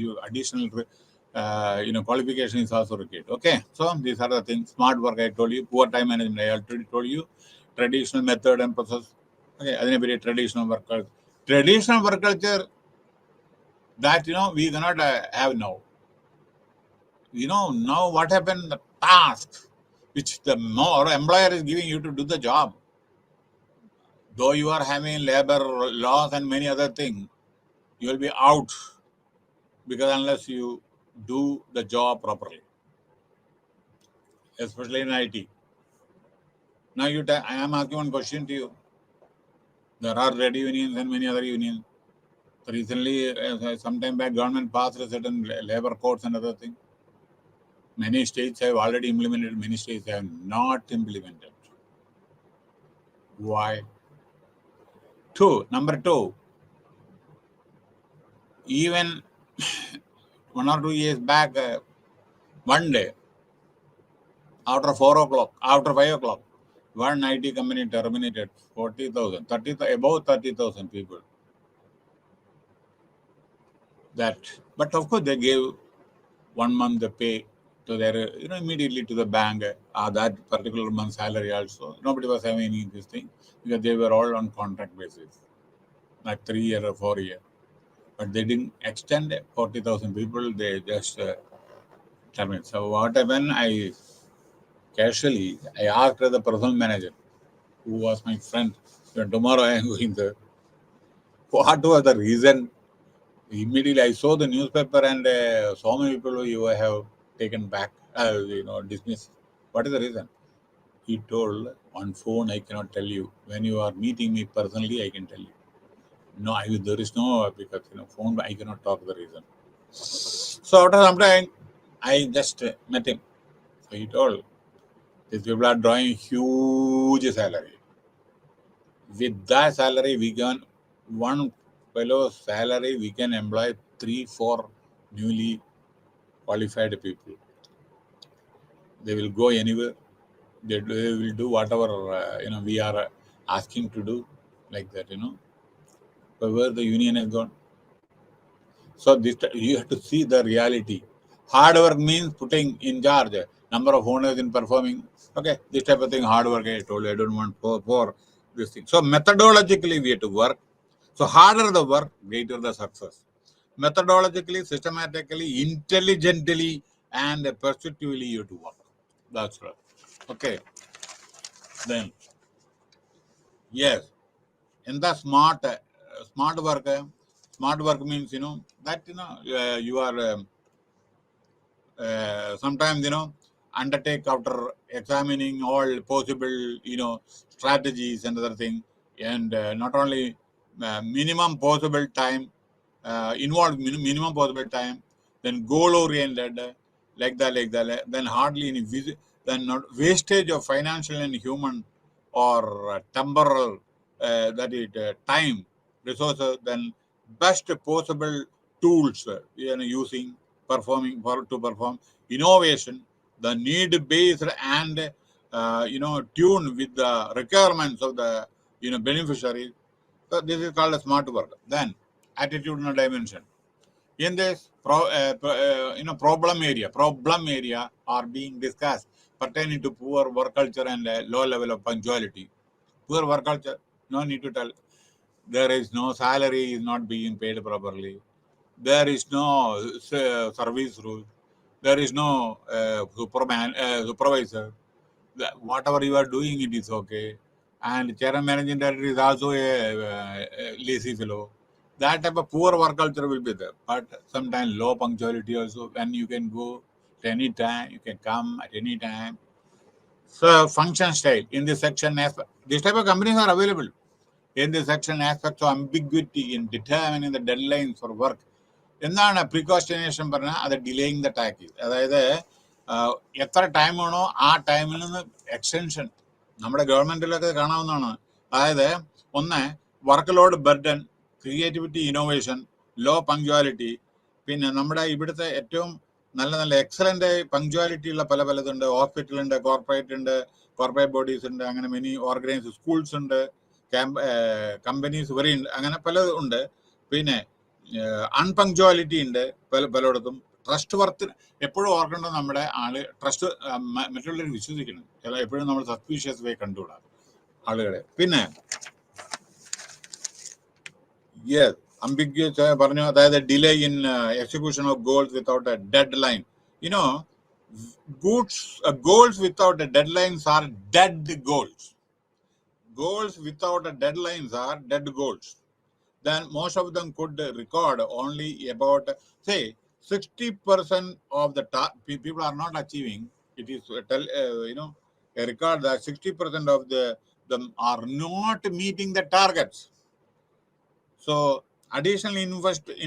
you additional, qualification is also required. Okay, so these are the things. Smart work I told you, poor time management I already told you, traditional method and process. Okay, അതിനെ പറ്റി traditional work culture that we cannot have now. Now what happened? The task which the more employer is giving you to do the job, though you are having labor laws and many other things, you will be out, because unless you do the job properly, especially in IT. Now I am asking one question to you. There are trade unions and many other unions. Recently, some time back, government passed a certain labor codes and other things. Many states have already implemented, many states have not implemented. Why? Number two, even 1 or 2 years back, one day, after 4 o'clock, after 5 o'clock, one IT company terminated 40,000, above 30,000 people. But of course, they gave 1 month pay to their, immediately to the bank, that particular month's salary also. Nobody was having any this thing because they were all on contract basis, like 3 year or 4 year. But they didn't extend 40,000 people. They just terminated. So what happened? I asked the personal manager, who was my friend, tomorrow I am going there. What was the reason? Immediately I saw the newspaper and so many people you have taken back, dismissed. What is the reason? He told, on phone I cannot tell you. When you are meeting me personally, I can tell you. No, there is no, because phone I cannot talk the reason. So after some time, I just met him. So he told, these people are drawing huge salary. With that salary, we can one fellow salary we can employ 3-4 newly qualified people. They will go anywhere. They will do whatever we are asking to do, like that. Where the union has gone. So this you have to see the reality. Hard work means putting in charge number of owners in performing. Okay, this type of thing. Hard work. I told you I don't want for this thing. So methodologically we have to work. So harder the work, greater the success. Methodologically, systematically, intelligently, and perceptively you have to work. That's right. Okay. Then yes, in the smart work. Smart work means that you are. Sometimes undertake after examining all possible strategies and other thing, and not only minimum possible time involved minimum possible time, then goal oriented, like that, then hardly any then not wastage of financial and human or temporal, that is time resources, then best possible tools using performing to perform innovation, the need based and tune with the requirements of the beneficiaries. So this is called a smart work. Then attitudinal dimension. In this problem area are being discussed pertaining to poor work culture and low level of punctuality. Poor work culture, no need to tell. There is no salary is not being paid properly. There is no service rule. There is no supervisor. Whatever you are doing, it is okay. And chairman managing director is also a lazy fellow. That type of poor work culture will be there. But sometimes low punctuality also. When you can go at any time, you can come at any time. So function style in this section, this type of companies are available. In this section, aspects of ambiguity in determining the deadlines for work. എന്താണ് പ്രിക്കോസ്റ്റിനേഷൻ പറഞ്ഞാൽ അത് delaying the tax. അതായത് എത്ര time വേണോ ആ ടൈമിൽ നിന്ന് extension നമ്മുടെ ഗവൺമെന്റിലൊക്കെ കാണാവുന്നതാണ്. അതായത് ഒന്ന്, work load burden, creativity, innovation, low punctuality. പിന്നെ നമ്മുടെ ഇവിടുത്തെ ഏറ്റവും നല്ല നല്ല എക്സലന്റ് പങ്ക്ച്വാലിറ്റി ഉള്ള പലതുണ്ട്. ഹോസ്പിറ്റലുണ്ട്, കോർപ്പറേറ്റ് ബോഡീസ് ഉണ്ട്, അങ്ങനെ മെനി ഓർഗനൈസ് സ്കൂൾസ് ഉണ്ട്, കമ്പനീസ് വെറി ഉണ്ട്, അങ്ങനെ പലതും ഉണ്ട്. പിന്നെ അൺപങ്ക്ച്വാലിറ്റി ഉണ്ട് പലയിടത്തും. ട്രസ്റ്റ് വർത്ത് എപ്പോഴും ഓർക്കേണ്ടത്, നമ്മുടെ ആള് ട്രസ്റ്റ് മറ്റുള്ളവർ വിശ്വസിക്കണം. എപ്പോഴും നമ്മൾ സസ്പീഷ്യസ് വേ കണ്ടുകൂടാ ആളുകളെ. പിന്നെ അംബിഗ്യസ് പറഞ്ഞു, അതായത് delay in execution of goals without A dead line. Goals without a deadlines are dead goals. Goals without a deadlines are dead goals. Then most of them could record only about, say, 60% of the people are not achieving. It is a record that 60% of them are not meeting the targets. So additional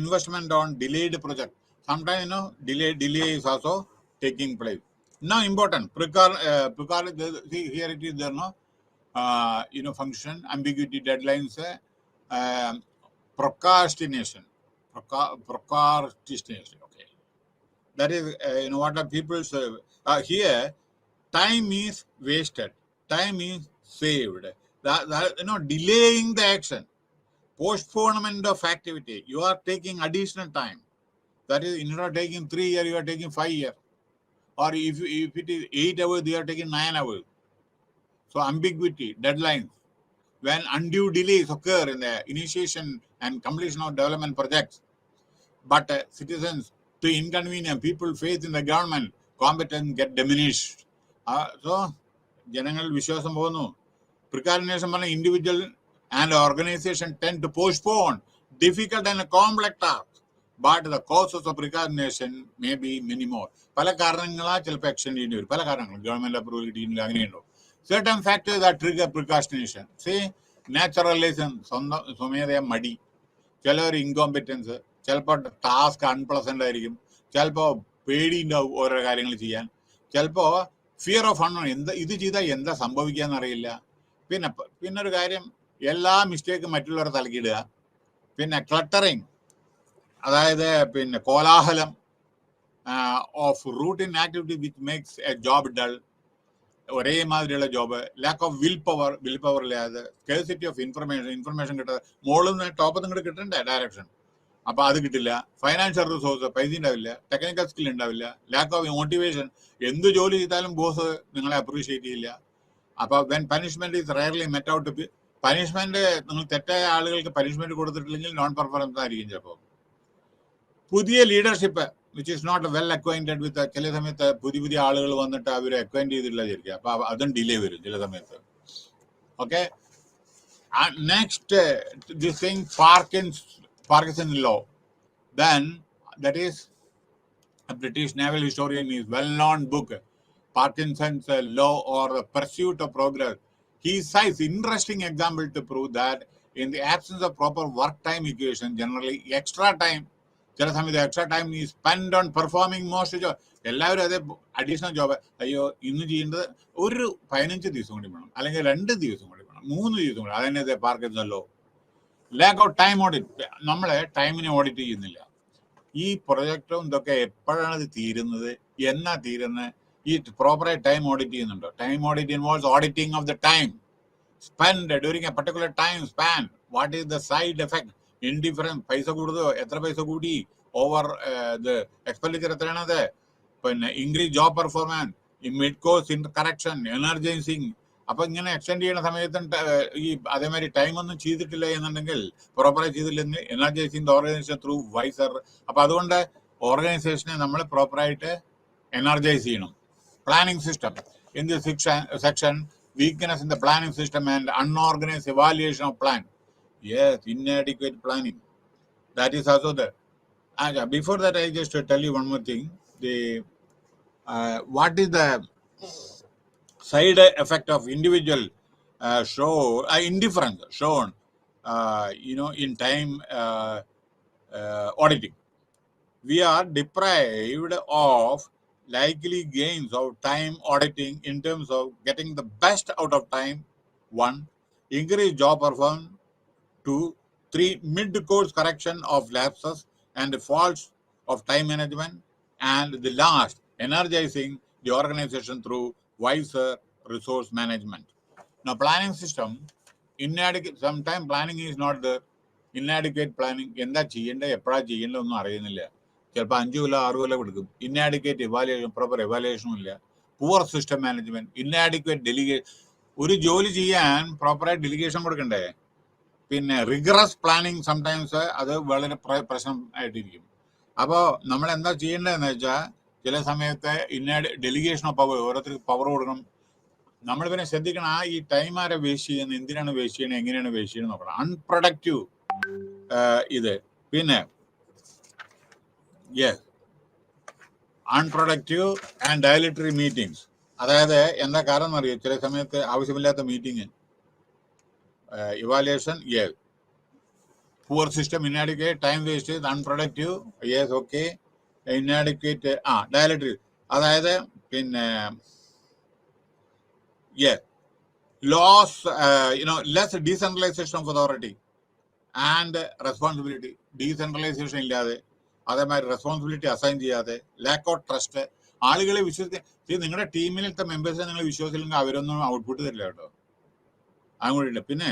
investment on delayed project. Sometimes delay is also taking place. Now important here it is there, function, ambiguity, deadlines, procrastination. Okay, that is what the people say. Here time is wasted, time is saved. That delaying the action, postponement of activity, you are taking additional time. That is, instead of taking 3 years, you are taking 5 years. Or if it is 8 hours, you are taking 9 hours. So ambiguity, deadlines. When undue delays occur in the initiation and completion of development projects, but citizens to inconvenience, people faith in the government, competence get diminished. So, Janangal Vishwasam Bonu, precautionation on individual and organization tend to postpone difficult and complex tasks, but the causes of precautionation may be many more. Pala karanangala chelpa action needed, pala karangal, government approval in certain factors that trigger precautionation. Say, naturalism, Somaya muddy, ചിലർ ഇൻകോമ്പറ്റൻസ്, ചിലപ്പോൾ task unpleasant ആയിരിക്കും, ചിലപ്പോൾ പേടിയുണ്ടാവും ഓരോ കാര്യങ്ങൾ ചെയ്യാൻ, ചിലപ്പോൾ fear of unknown, ഇത് ചെയ്താൽ എന്താ സംഭവിക്കാന്ന് അറിയില്ല. പിന്നെ ഒരു കാര്യം, എല്ലാ മിസ്റ്റേക്കും മറ്റുള്ളവരെ തലക്കിടുക. പിന്നെ ക്ലട്ടറിങ്, അതായത് പിന്നെ കോലാഹലം of routine activity which makes a job dull, ഒരേ മാതിരിയുള്ള job, lack of will power ഇല്ലാതെ, സ്കേഴ്സിറ്റി ഓഫ് ഇൻഫർമേഷൻ കിട്ടാതെ, മുകളിൽ നിന്ന് ടോപ്പിൽ നിന്ന് കിട്ടണ്ടേ ഡയറക്ഷൻ, അപ്പൊ അത് കിട്ടില്ല. ഫൈനാൻഷ്യൽ റിസോഴ്സ്, പൈസ ഉണ്ടാവില്ല. ടെക്നിക്കൽ സ്കിൽ ഉണ്ടാവില്ല. ലാക്ക് ഓഫ് മോട്ടിവേഷൻ, എന്ത് ജോലി ചെയ്താലും ബോസ് നിങ്ങളെ അപ്രീഷിയേറ്റ് ചെയ്യില്ല. അപ്പൊ when punishment is rarely met out, punishment നിങ്ങൾ തെറ്റായ ആളുകൾക്ക് പനിഷ്മെന്റ് കൊടുത്തിട്ടില്ലെങ്കിൽ നോൺ പെർഫോമൻസ് ആയിരിക്കും ചിലപ്പോൾ. പുതിയ leadership which is not well acquainted with, ചില സമയത്ത് പുതിയ ആളുകൾ വന്നിട്ട് അവർ അക്വൈൻറ്റ് ചെയ്തിട്ടില്ല വിചാരിക്കുക, അപ്പൊ അതും ഡിലേ വരും ചില സമയത്ത്. Okay, next this thing Parkinson law. Then that is a British naval historian, his well-known book Parkinson's law or the pursuit of progress. He cites interesting example to prove that in the absence of proper work time equation, generally extra time, ചില സമയത്ത് extra time ഈ spend on performing most job. എല്ലാവരും അതേ additional job, അയ്യോ ഇന്ന് ചെയ്യേണ്ടത് ഒരു 15 ദിവസം കൂടി വേണം, അല്ലെങ്കിൽ 2 ദിവസം കൂടി വേണം, 3 ദിവസം കൂടി, അതന്നെ Parkinson law. Lack of time audit, നമ്മളെ ടൈമിനെ ഓഡിറ്റ് ചെയ്യുന്നില്ല. ഈ പ്രൊജക്റ്റും ഇതൊക്കെ എപ്പോഴാണ് ഇത് തീരുന്നത്, എന്നാ തീരുന്നത്, ഈ പ്രോപ്പറായി ടൈം ഓഡിറ്റ് ചെയ്യുന്നുണ്ടോ? Time audit involves auditing of the time spend during A particular time span. What is the side effect, indifference, പൈസ കൂടുതലോ, എത്ര പൈസ കൂടി, ഓവർ ദ എക്സ്പെൻഡിച്ചർ എത്രയാണത്, പിന്നെ increase job performance, mid course correction, energising. അപ്പൊ ഇങ്ങനെ extend ചെയ്യുന്ന സമയത്ത് ഈ അതേമാതിരി ടൈം ഒന്നും ചെയ്തിട്ടില്ല എന്നുണ്ടെങ്കിൽ, പ്രോപ്പറായി ചെയ്തില്ലെങ്കിൽ energising the organisation through wiser. അപ്പൊ അതുകൊണ്ട് ഓർഗനൈസേഷനെ നമ്മൾ പ്രോപ്പറായിട്ട് എനർജൈസ് ചെയ്യണം. Planning system, in the section weakness in the planning system and unorganized evaluation of plan. Yes, inadequate planning. That is also there. And before that, I just tell you one more thing. What is the side effect of individual indifference shown, in time auditing? We are deprived of likely gains of time auditing in terms of getting the best out of time. 1, increase job performance. 2, 3, mid-course correction of lapses and faults of time management. And the last, energizing the organization through wiser resource management. Now, planning system, inadequate, sometimes planning is not there. Inadequate planning, എന്താ ചെയ്യേണ്ടത്, എപ്പോഴാ ചെയ്യേണ്ടത് ഒന്നും അറിയുന്നില്ല. ചിലപ്പോൾ 5 കൊല്ലം 6 കൊല്ലം എടുക്കും. Inadequate evaluation, proper ഇവാലുവേഷനും ഇല്ല. Poor system management, inadequate delegation. ഒരു ജോലി ചെയ്യാൻ പ്രോപ്പറായിട്ട് ഡെലിഗേഷൻ കൊടുക്കണ്ടേ? പിന്നെ റിഗറസ് പ്ലാനിങ് സംടൈംസ് അത് വളരെ പ്രശ്നം ആയിട്ടിരിക്കും. അപ്പോൾ നമ്മൾ എന്താ ചെയ്യേണ്ടതെന്ന് വെച്ചാൽ, ചില സമയത്ത് ഡെലിഗേഷൻ ഓഫ് പവർ, ഓരോരുത്തർക്ക് പവർ കൊടുക്കണം. നമ്മൾ പിന്നെ ശ്രദ്ധിക്കണം, ഈ ടൈം ആരെ വേസ്റ്റ് ചെയ്യുന്നത്, എന്തിനാണ് വേസ്റ്റ് ചെയ്യണത്, എങ്ങനെയാണ് വേസ്റ്റ് ചെയ്യുന്നത് നോക്കണം. അൺപ്രൊഡക്റ്റീവ് ഇത്. പിന്നെ അൺപ്രൊഡക്റ്റീവ് ആൻഡ് ഡയലറ്ററി മീറ്റിംഗ്സ്. അതായത് എന്താ കാരണം എന്നറിയോ, ചില സമയത്ത് ആവശ്യമില്ലാത്ത meeting, evaluation, yes. Poor system, inadequate, time wasted, unproductive, yes, okay. Inadequate, dilatory, അതായത് പിന്നെ loss, less decentralization of authority and responsibility. Decentralization ഇല്ലാതെ, അതേമാതിരി റെസ്പോൺസിബിലിറ്റി അസൈൻ ചെയ്യാതെ, ലാക്ക് ഓഫ് ട്രസ്റ്റ്. ആളുകളെ വിശ്വസിക്കുക. നിങ്ങളുടെ ടീമിലത്തെ മെമ്പേഴ്സിനെ നിങ്ങൾ വിശ്വസിച്ചില്ലെങ്കിൽ അവരൊന്നും ഔട്ട്പുട്ട് തരില്ല കേട്ടോ. അതുകൂടിയില്ല. പിന്നെ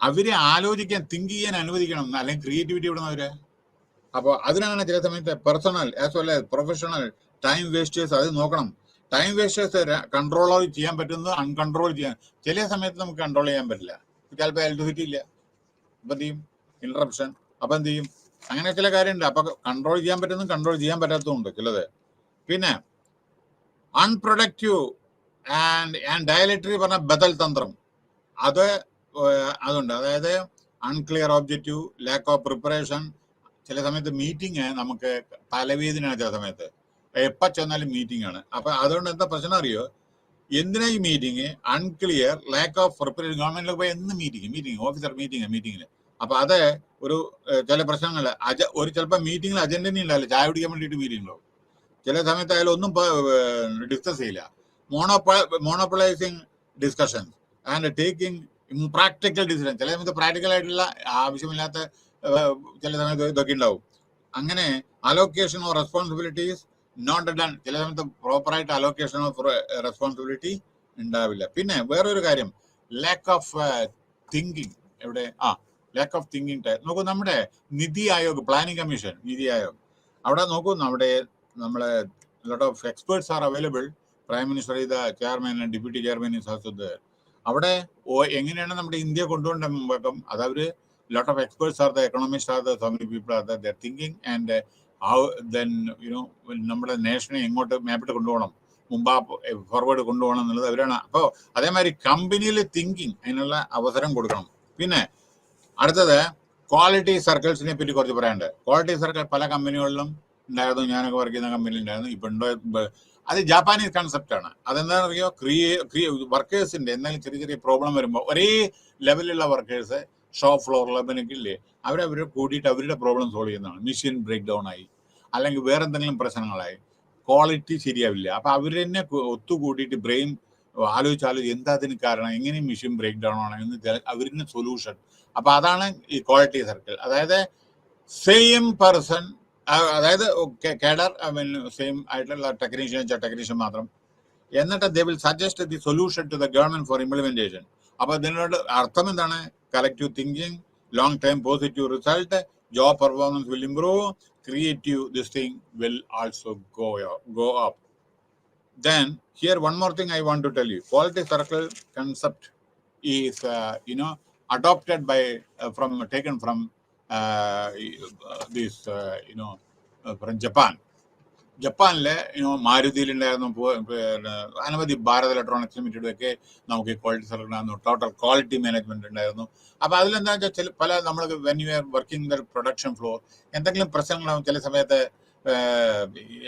അവരെ ആലോചിക്കാൻ, തിങ്ക് ചെയ്യാൻ അനുവദിക്കണം, അല്ലെങ്കിൽ ക്രിയേറ്റിവിറ്റി വിടണം അവര്. അപ്പോൾ അതിനാണ് ചില സമയത്ത് personal as well as professional time wasters അത് നോക്കണം. ടൈം വേസ്റ്റേഴ്സ് കൺട്രോൾ ചെയ്യാൻ പറ്റുന്നത് അൺകൺട്രോൾ ചെയ്യാൻ ചില സമയത്ത് നമുക്ക് കൺട്രോൾ ചെയ്യാൻ പറ്റില്ല. ചിലപ്പോൾ ഇലക്ട്രിസിറ്റി ഇല്ല, അപ്പം എന്ത് ചെയ്യും? ഇന്ററപ്ഷൻ. അപ്പം എന്ത് ചെയ്യും? അങ്ങനെ ചില കാര്യമുണ്ട്. അപ്പൊ കൺട്രോൾ ചെയ്യാൻ പറ്റുന്നതും കൺട്രോൾ ചെയ്യാൻ പറ്റാത്തതുണ്ട് ചിലത്. പിന്നെ അൺപ്രൊഡക്റ്റീവ് ആൻഡ് ഡയലറ്ററി പറഞ്ഞ ബദൽ തന്ത്രം അതുണ്ട്. അതായത് unclear objective, lakh of preparation. ചില സമയത്ത് മീറ്റിംഗ് നമുക്ക് തലവേദനയാണ്. ചില സമയത്ത് എപ്പോൾ ചെന്നാലും മീറ്റിംഗ് ആണ്. അപ്പൊ അതുകൊണ്ട് എന്താ പ്രശ്നം അറിയോ? എന്തിനാ ഈ meeting? Unclear, lack of preparation. ഗവൺമെന്റിലൊക്കെ പോയി എന്ന് മീറ്റിംഗ് ഓഫീസർ മീറ്റിംഗിൽ. അപ്പൊ അത് ഒരു ചില പ്രശ്നങ്ങൾ ചിലപ്പോൾ മീറ്റിംഗിൽ അജണ്ട ഉണ്ടാവില്ല. ചായ കുടിക്കാൻ വേണ്ടിയിട്ട് മീറ്റിംഗ് ഉണ്ടാവും. ചില സമയത്ത് അയാൾ ഒന്നും ഡിസ്കസ് ചെയ്യില്ല. Monopolising discussion and taking impractical decision. ചില സമയത്ത് പ്രാക്ടിക്കൽ ആയിട്ടുള്ള ആവശ്യമില്ലാത്ത ചില സമയത്ത് ഇതൊക്കെ ഉണ്ടാവും. അങ്ങനെ allocation of responsibilities not done. ചില സമയത്ത് പ്രോപ്പറായിട്ട് അലോക്കേഷൻ ഓഫ് റെസ്പോൺസിബിലിറ്റി ഉണ്ടാവില്ല. പിന്നെ വേറൊരു കാര്യം, ലാക്ക് ഓഫ് തിങ്കിങ്. എവിടെ? Lack of thinking. നോക്കൂ, നമ്മുടെ നിതി ആയോഗ്, പ്ലാനിംഗ് കമ്മീഷൻ, നിതി ആയോഗ്, അവിടെ നോക്കൂ, നമ്മളെ lot of experts are available. Prime minister ഇത് chairman, deputy chairman is also there. അവിടെ എങ്ങനെയാണ് നമ്മുടെ ഇന്ത്യ കൊണ്ടുപോകേണ്ടത്? അത് അവര് lot of experts are the economists are the so many people are there, they're thinking and how then നമ്മുടെ നേഷനെ എങ്ങോട്ട് മാപ്പിട്ട് കൊണ്ടുപോകണം, forward കൊണ്ടുപോകണം എന്നുള്ളത് അവരാണ്. അപ്പോൾ അതേമാതിരി കമ്പനിയിൽ തിങ്കിങ്, അതിനുള്ള അവസരം കൊടുക്കണം. പിന്നെ അടുത്തത് ക്വാളിറ്റി സർക്കിൾസിനെ പറ്റി കുറച്ച് പറയാനുണ്ട്. ക്വാളിറ്റി സർക്കിൾ പല കമ്പനികളിലും ഉണ്ടായിരുന്നു. ഞാനൊക്കെ വർക്ക് ചെയ്യുന്ന കമ്പനിയിൽ ഉണ്ടായിരുന്നു. ഇപ്പൊ ഉണ്ടോ? അത് ജാപ്പാനീസ് കൺസെപ്റ്റാണ്. അതെന്താണെന്ന് അറിയോ? വർക്കേഴ്സിന്റെ എന്തെങ്കിലും ചെറിയ ചെറിയ പ്രോബ്ലം വരുമ്പോൾ ഒരേ ലെവലിലുള്ള വർക്കേഴ്സ് ഷോപ്പ് ഫ്ലോറിൽ ഇല്ലേ, അവരെ കൂട്ടിയിട്ട് അവരുടെ പ്രോബ്ലം സോൾവ് ചെയ്യുന്നതാണ്. മെഷീൻ ബ്രേക്ക് ഡൗൺ ആയി, അല്ലെങ്കിൽ വേറെ എന്തെങ്കിലും പ്രശ്നങ്ങളായി, ക്വാളിറ്റി ശരിയാവില്ല. അപ്പൊ അവര് തന്നെ ഒത്തുകൂട്ടിയിട്ട് ബ്രെയിൻ ആലോചിച്ചാലും എന്താ അതിന് കാരണം, എങ്ങനെ മെഷീൻ ബ്രേക്ക് ഡൗൺ ആണ് എന്ന് അവരിന് സൊല്യൂഷൻ. അപ്പൊ അതാണ് ഈ ക്വാളിറ്റി സർക്കിൾ. അതായത് സെയിം പേഴ്സൺ, അതായത് കേഡർ സെയിം ആയിട്ടുള്ള ടെക്നീഷ്യൻ മാത്രം, എന്നിട്ട് they will suggest the solution to the government for implementation. അപ്പൊ ഇതിനോട് അർത്ഥം എന്താണ്? collective thinking, long-term positive result, job performance will improve, creative this thing will also go up. Then here one more thing I want to tell you. Quality circle concept is adopted by taken from this from Japan. ജപ്പാനിലെ മാരുതിയിലുണ്ടായിരുന്നു, അനവധി Bharat electronics ലിമിറ്റഡൊക്കെ നമുക്ക് quality circle, total quality management ഉണ്ടായിരുന്നു. അപ്പൊ അതിലെന്താ വെച്ചാൽ പല നമ്മൾ when you are working the production floor എന്തെങ്കിലും പ്രശ്നങ്ങളാവും. ചില സമയത്ത്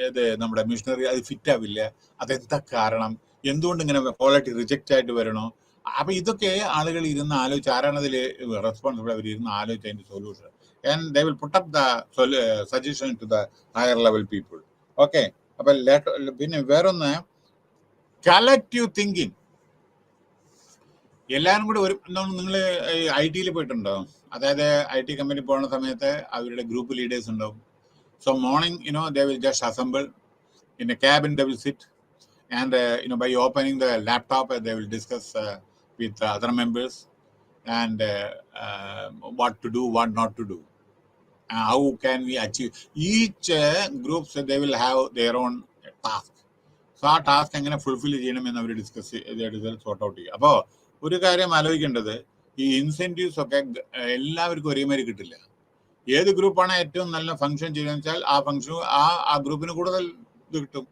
ഇത് നമ്മുടെ മെഷീനറി അത് ഫിറ്റ് ആവില്ല. അതെന്താ കാരണം? എന്തുകൊണ്ട് ഇങ്ങനെ ക്വാളിറ്റി റിജക്റ്റ് ആയിട്ട് വരണോ? അപ്പൊ ഇതൊക്കെ ആളുകൾ ഇരുന്ന് ആലോചിച്ച്, ആരാണ് അതിൽ റെസ്പോൺസിബിൾ, അവർ ഇരുന്ന് ആലോചിച്ച് അതിന്റെ solution, and they will put up the suggestion to the higher level people. Okay. അപ്പൊ പിന്നെ വേറൊന്ന്, കളക്റ്റീവ് തിങ്കിങ്. എല്ലാവരും കൂടെ ഒരു, നിങ്ങൾ IT പോയിട്ടുണ്ടോ? അതായത് IT കമ്പനി പോകുന്ന സമയത്ത് അവരുടെ ഗ്രൂപ്പ് ലീഡേഴ്സ് ഉണ്ടാവും. So morning they will just assemble in a cabin, they will sit and by opening the laptop they will discuss with other members and what to do, what not to do. How can we achieve? Each groups they will have their own task. So ആ task എങ്ങനെ fulfil ചെയ്യണമെന്ന് അവർ discuss ചെയ്ത് sort out ചെയ്യും. അപ്പോൾ ഒരു കാര്യം ആലോചിക്കേണ്ടത്, ഈ ഇൻസെന്റീവ്സ് ഒക്കെ എല്ലാവർക്കും ഒരേമാതിരി കിട്ടില്ല. ഏത് ഗ്രൂപ്പാണ് ഏറ്റവും നല്ല ഫംഗ്ഷൻ ചെയ്യുന്നത് വെച്ചാൽ ആ ഫംഗ്ഷൻ ആ ഗ്രൂപ്പിന് കൂടുതൽ ഇത് കിട്ടും.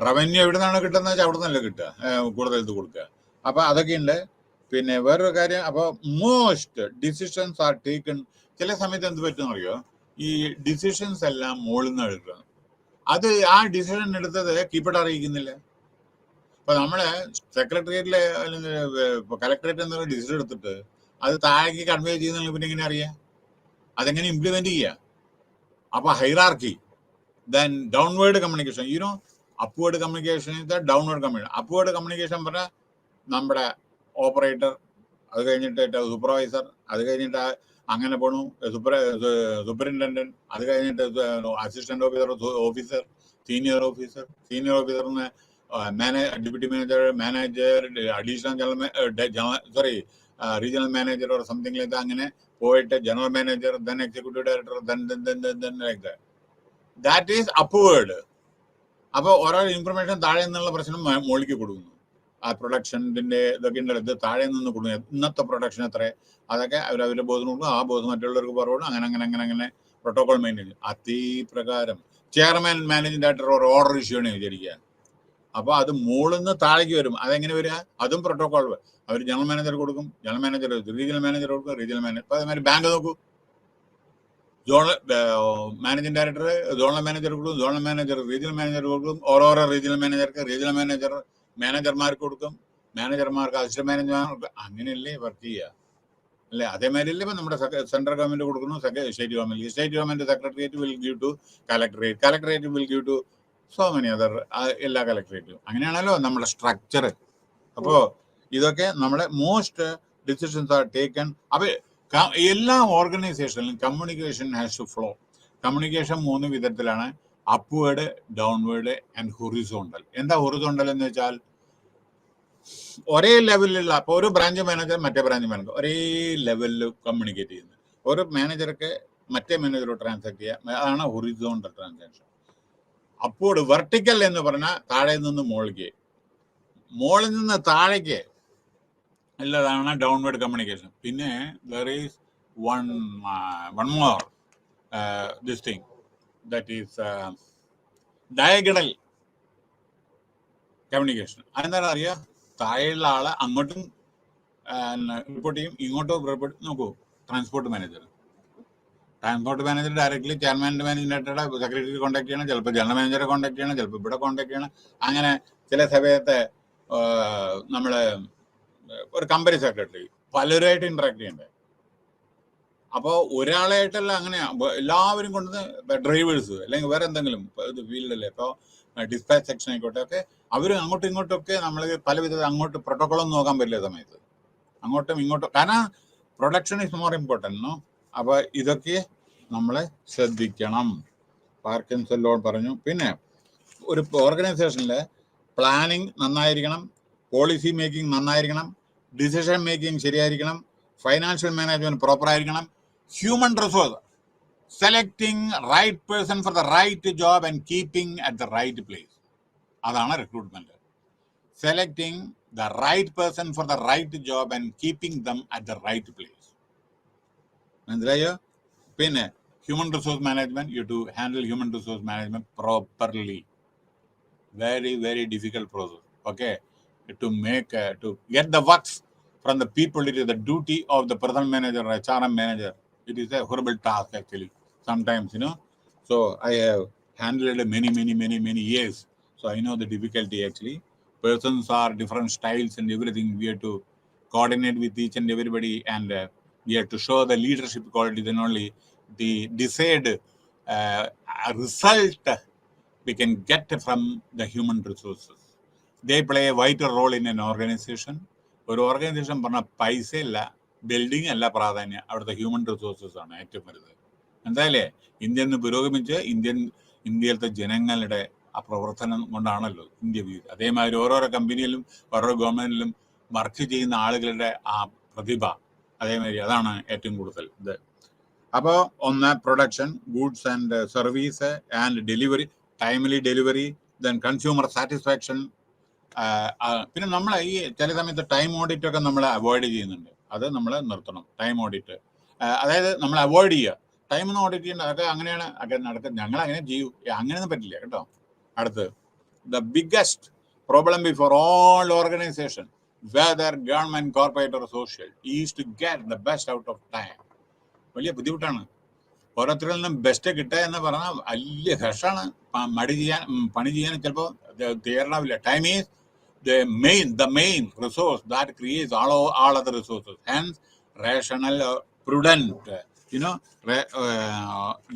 റവന്യൂ എവിടെ നിന്നാണ് കിട്ടുന്നത് വെച്ചാൽ അവിടെ നിന്നല്ല കിട്ടുക, കൂടുതൽ ഇത് കൊടുക്കുക. അപ്പൊ അതൊക്കെ ഉണ്ട്. പിന്നെ വേറൊരു കാര്യം, അപ്പോൾ മോസ്റ്റ് ഡിസിഷൻസ് ആർ ടേക്കൺ. ചില സമയത്ത് എന്ത് പറ്റുമെന്ന് അറിയോ? ഈ ഡിസിഷൻസ് എല്ലാം മുകളിൽ നിന്ന് എടുക്കുക. അത് ആ ഡിസിഷൻ എടുത്തത് കീപ്പഡ് അറിയിക്കുന്നില്ല. ഇപ്പൊ നമ്മള് സെക്രട്ടേറിയറ്റിലെ അല്ലെങ്കിൽ കലക്ടറേറ്റ് എന്നുള്ള ഡിസിഷൻ എടുത്തിട്ട് അത് താഴേക്ക് കൺവേ ചെയ്യുന്ന പിന്നെ എങ്ങനെ അറിയാം? അതെങ്ങനെ ഇംപ്ലിമെന്റ് ചെയ്യുക? അപ്പൊ hierarchy, then downward communication. Upward communication is the downward communication. Upward communication പറഞ്ഞാൽ നമ്മുടെ ഓപ്പറേറ്റർ, അത് കഴിഞ്ഞിട്ട് സൂപ്പർവൈസർ, അത് കഴിഞ്ഞിട്ട് അങ്ങനെ പോണു സൂപ്പറിൻറ്റൻഡന്റ്, അത് കഴിഞ്ഞിട്ട് അസിസ്റ്റന്റ് ഓഫീസർ, സീനിയർ ഓഫീസറിന് deputy manager, additional regional manager or something like that, poet, general manager, then executive director, then like that. That is upward. അപ്പോൾ ഓരോ ഇൻഫർമേഷൻ താഴെ നിന്നുള്ള പ്രശ്നം മുകളിലേക്ക് കൊടുക്കുന്നു. ആ പ്രൊഡക്ഷൻ്റെ ഇതൊക്കെ ഉണ്ടല്ലോ, ഇത് താഴെ നിന്ന് കൊടുക്കുക. ഇന്നത്തെ പ്രൊഡക്ഷൻ എത്ര, അതൊക്കെ അവരവരുടെ ബോധം കൊടുക്കും. ആ ബോധം മറ്റുള്ളവർക്ക് പറഞ്ഞു. അങ്ങനെ പ്രോട്ടോകോൾ മെയിൻറ്റെയിൻ ചെയ്യും. അതേ പ്രകാരം ചെയർമാൻ മാനേജിംഗ് ഡയറക്ടർ ഒരു ഓർഡർ ഇഷ്യൂ ആണ് വിചാരിക്കുക. അപ്പോൾ അത് മുകളിൽ നിന്ന് താഴേക്ക് വരും. അതെങ്ങനെ വരിക? അതും പ്രോട്ടോകോൾ. അവർ ജനറൽ മാനേജർ കൊടുക്കും, ജനറൽ മാനേജർ റീജിയണൽ മാനേജർ കൊടുക്കും, റീജിയണൽ മാനേജർ. അപ്പോൾ അതേമാതിരി ബാങ്ക് നോക്കൂ, zonal managing director zonal manager കൊടുക്കും, സോണൽ മാനേജർ റീജിയണൽ മാനേജർ കൊടുക്കും, ഓരോരോ റീജിയണൽ മാനേജർക്ക് റീജിയണൽ മാനേജർമാർക്ക് കൊടുക്കും, മാനേജർമാർക്ക് അസിസ്റ്റന്റ് മാനേജർമാർക്ക്. അങ്ങനെയല്ലേ വർക്ക് ചെയ്യുക അല്ലേ? അതേമാതിരിയല്ലേ ഇപ്പം നമ്മുടെ സെൻട്രൽ ഗവൺമെന്റ് കൊടുക്കുന്നു, state government secretariat will give to collectorate will give to so many other, എല്ലാ കളക്ടറേറ്റും. അങ്ങനെയാണല്ലോ നമ്മുടെ സ്ട്രക്ചർ. അപ്പോൾ ഇതൊക്കെ നമ്മുടെ മോസ്റ്റ് ഡിസിഷൻസ് ആർ ടേക്കൺ. അപ്പോൾ എല്ലാ ഓർഗനൈസേഷനിലും communication has to flow. Communication 3 വിധത്തിലാണ്: അപ്വേർഡ്, ഡൗൺവേർഡ് ആൻഡ് ഹൊറിസോണ്ടൽ. എന്താ ഹൊറിസോണ്ടൽ എന്ന് വെച്ചാൽ ഒരേ ലെവലിലുള്ള, അപ്പോൾ ഒരു ബ്രാഞ്ച് മാനേജർ മറ്റേ ബ്രാഞ്ച് മാനേജർ ഒരേ ലെവലിൽ കമ്മ്യൂണിക്കേറ്റ് ചെയ്യുന്നത്. ഒരു മാനേജർക്ക് മറ്റേ മാനേജറോട് ട്രാൻസാക്ട് ചെയ്യുക, അതാണ് ഹൊറിസോണ്ടൽ ട്രാൻസാക്ഷൻ. അപ്വേർഡ് വെർട്ടിക്കൽ എന്ന് പറഞ്ഞാൽ താഴെ നിന്ന് മുകളിലേക്ക്, മുകളിൽ നിന്ന് താഴേക്ക് ഉള്ളതാണ് ഡൗൺവേർഡ് കമ്മ്യൂണിക്കേഷൻ. പിന്നെ there is one more this thing, that is diagonal communication. അതെന്താണ് അറിയാം? താഴെയുള്ള ആളെ അങ്ങോട്ടും റിപ്പോർട്ട് ചെയ്യും, ഇങ്ങോട്ടും റിപ്പോർട്ട്. നോക്കൂ, ട്രാൻസ്പോർട്ട് മാനേജർ ഡയറക്റ്റ്ലി ചെയർമാൻ്റെ മാനേജിംഗ് ഡയറക്ടറുടെ സെക്രട്ടറി കോൺടാക്ട് ചെയ്യണം, ചിലപ്പോൾ ജനറൽ മാനേജറെ കോൺടാക്ട് ചെയ്യണം, ചിലപ്പോൾ ഇവിടെ കോൺടാക്ട് ചെയ്യണം. അങ്ങനെ ചില സമയത്ത് നമ്മൾ ഒരു കമ്പനി സെക്രട്ടറി പലരുമായിട്ട് ഇന്ററാക്ട് ചെയ്യണ്ടേ. അപ്പോൾ ഒരാളായിട്ടല്ല, അങ്ങനെ എല്ലാവരും കൊണ്ടുവന്ന് ഡ്രൈവേഴ്സ് അല്ലെങ്കിൽ വേറെ എന്തെങ്കിലും ഇത് ഫീൽഡല്ലേ, ഇപ്പോൾ ഡിസ്പാച്ച് സെക്ഷൻ ആയിക്കോട്ടെ, ഒക്കെ അവർ അങ്ങോട്ടും ഇങ്ങോട്ടൊക്കെ നമ്മൾ പല വിധത്തിൽ അങ്ങോട്ട് പ്രോട്ടോക്കോളൊന്നും നോക്കാൻ പറ്റില്ല സമയത്ത്, അങ്ങോട്ടും ഇങ്ങോട്ടും. കാരണം പ്രൊഡക്ഷൻ ഈസ് മോർ ഇമ്പോർട്ടൻറ്റ്. അപ്പോൾ ഇതൊക്കെ നമ്മൾ ശ്രദ്ധിക്കണം. പാർക്കിൻസൺ ലോ പറഞ്ഞു. പിന്നെ ഒരു ഓർഗനൈസേഷനിൽ പ്ലാനിങ് നന്നായിരിക്കണം, പോളിസി മേക്കിംഗ് നന്നായിരിക്കണം, ഡിസിഷൻ മേക്കിംഗ് ശരിയായിരിക്കണം, ഫൈനാൻഷ്യൽ മാനേജ്മെന്റ് പ്രോപ്പർ ആയിരിക്കണം, human resource selecting right person for the right job and keeping at the right place. അതാണ് recruitment. Selecting the right person for the right job and keeping them at the right place. മനസ്സിലായോ? പിന്നെ human resource management, you to handle human resource management properly. Very, very difficult process. Okay, to get the works from the people, it is the duty of the personal manager or HRM manager. It is a horrible task actually. Sometimes, So I have handled many years. So I know the difficulty actually. Persons are different styles and everything. We have to coordinate with each and everybody, and we have to show the leadership quality. Then only the desired result we can get from the human resources. They play a vital role in an organization. ഒരു organisation പറഞ്ഞാൽ പൈസ ഇല്ല, building അല്ല പ്രാധാന്യം, അവിടുത്തെ human resources ആണ് ഏറ്റവും വലുത്. എന്തായാലേ ഇന്ത്യ നിന്ന് പുരോഗമിച്ച് ഇന്ത്യയിലത്തെ ജനങ്ങളുടെ ആ പ്രവർത്തനം കൊണ്ടാണല്ലോ ഇന്ത്യ വീട്. അതേമാതിരി ഓരോരോ കമ്പനിയിലും ഓരോ ഗവൺമെന്റിലും വർക്ക് ചെയ്യുന്ന ആളുകളുടെ ആ പ്രതിഭ, അതേമാതിരി അതാണ് ഏറ്റവും കൂടുതൽ ഇത്. അപ്പോൾ ഒന്ന് production, goods and service and delivery, timely delivery, then consumer satisfaction. പിന്നെ നമ്മൾ ഈ ചില സമയത്ത് ടൈം ഓഡിറ്റ് ഒക്കെ നമ്മൾ അവോയ്ഡ് ചെയ്യുന്നുണ്ട്. അത് നമ്മൾ നിർത്തണം. ടൈം ഓഡിറ്റ് അതായത് നമ്മൾ അവോയ്ഡ് ചെയ്യുക. ടൈമൊന്നും ഓഡിറ്റ് ചെയ്യേണ്ട, അതൊക്കെ അങ്ങനെയാണ് നടക്കുന്നത്. ഞങ്ങൾ അങ്ങനെ ചെയ്യൂ, അങ്ങനെയൊന്നും പറ്റില്ല കേട്ടോ. അടുത്ത്, the biggest problem before all organisation, whether government, corporate or social, is to get the best out of time. വലിയ ബുദ്ധിമുട്ടാണ്. ഓരോരുത്തരിൽ നിന്നും ബെസ്റ്റ് കിട്ടുക എന്ന് പറഞ്ഞാൽ വലിയ കഷ്ടമാണ്. പണി ചെയ്യാൻ ചിലപ്പോൾ തയ്യാറാവില്ല. Time is the main resource that creates all other resources. Hence, rational, prudent,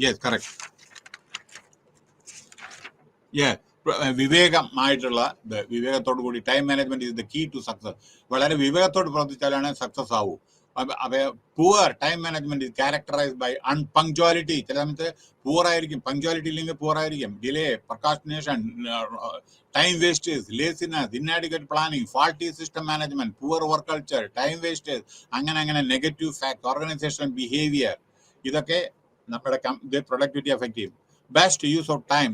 yes, correct. Yeah, വിവേകമായിട്ടുള്ള വിവേകത്തോടു കൂടി time management is the key to success. വളരെ വിവേകത്തോട് പ്രവർത്തിച്ചാലാണ് സക്സസ് ആവൂ. Poor time management is characterized by unpunctuality. ചില സമയത്ത് പൂർ ആയിരിക്കും, പങ്ക്ച്വാലിറ്റി ഇല്ലെങ്കിൽ പൂർ ആയിരിക്കും, delay, procrastination, time wastage, laziness, inadequate planning, faulty system management, poor work culture, time wastage, അങ്ങനെ നെഗറ്റീവ് ഫാക്ട്, ഓർഗനൈസേഷണൽ ബിഹേവിയർ, ഇതൊക്കെ നമ്മുടെ പ്രൊഡക്ടിവിറ്റി എഫക്ട് ചെയ്യും. Best use of time,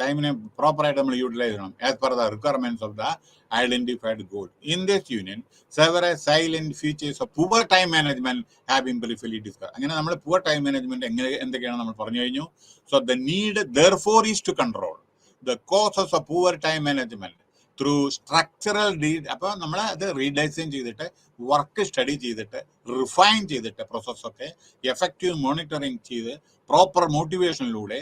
ടൈമിനെ പ്രോപ്പറായിട്ട് നമ്മൾ യൂട്ടിലൈസ് ചെയ്യണം as per the requirements of the identified goal. In this union several silent features of poor time management have been briefly discussed. അങ്ങനെ നമ്മൾ poor time management എന്തൊക്കെയാണ് നമ്മൾ പറഞ്ഞു കഴിഞ്ഞു. So the need therefore is to control the causes of poor time management through structural അപ്പോൾ നമ്മൾ അത് redesign ചെയ്തിട്ട്, വർക്ക് സ്റ്റഡി ചെയ്തിട്ട്, റിഫൈൻ ചെയ്തിട്ട്, പ്രോസസ്സൊക്കെ എഫക്റ്റീവ് മോണിറ്ററിങ് ചെയ്ത്, പ്രോപ്പർ മോട്ടിവേഷനിലൂടെ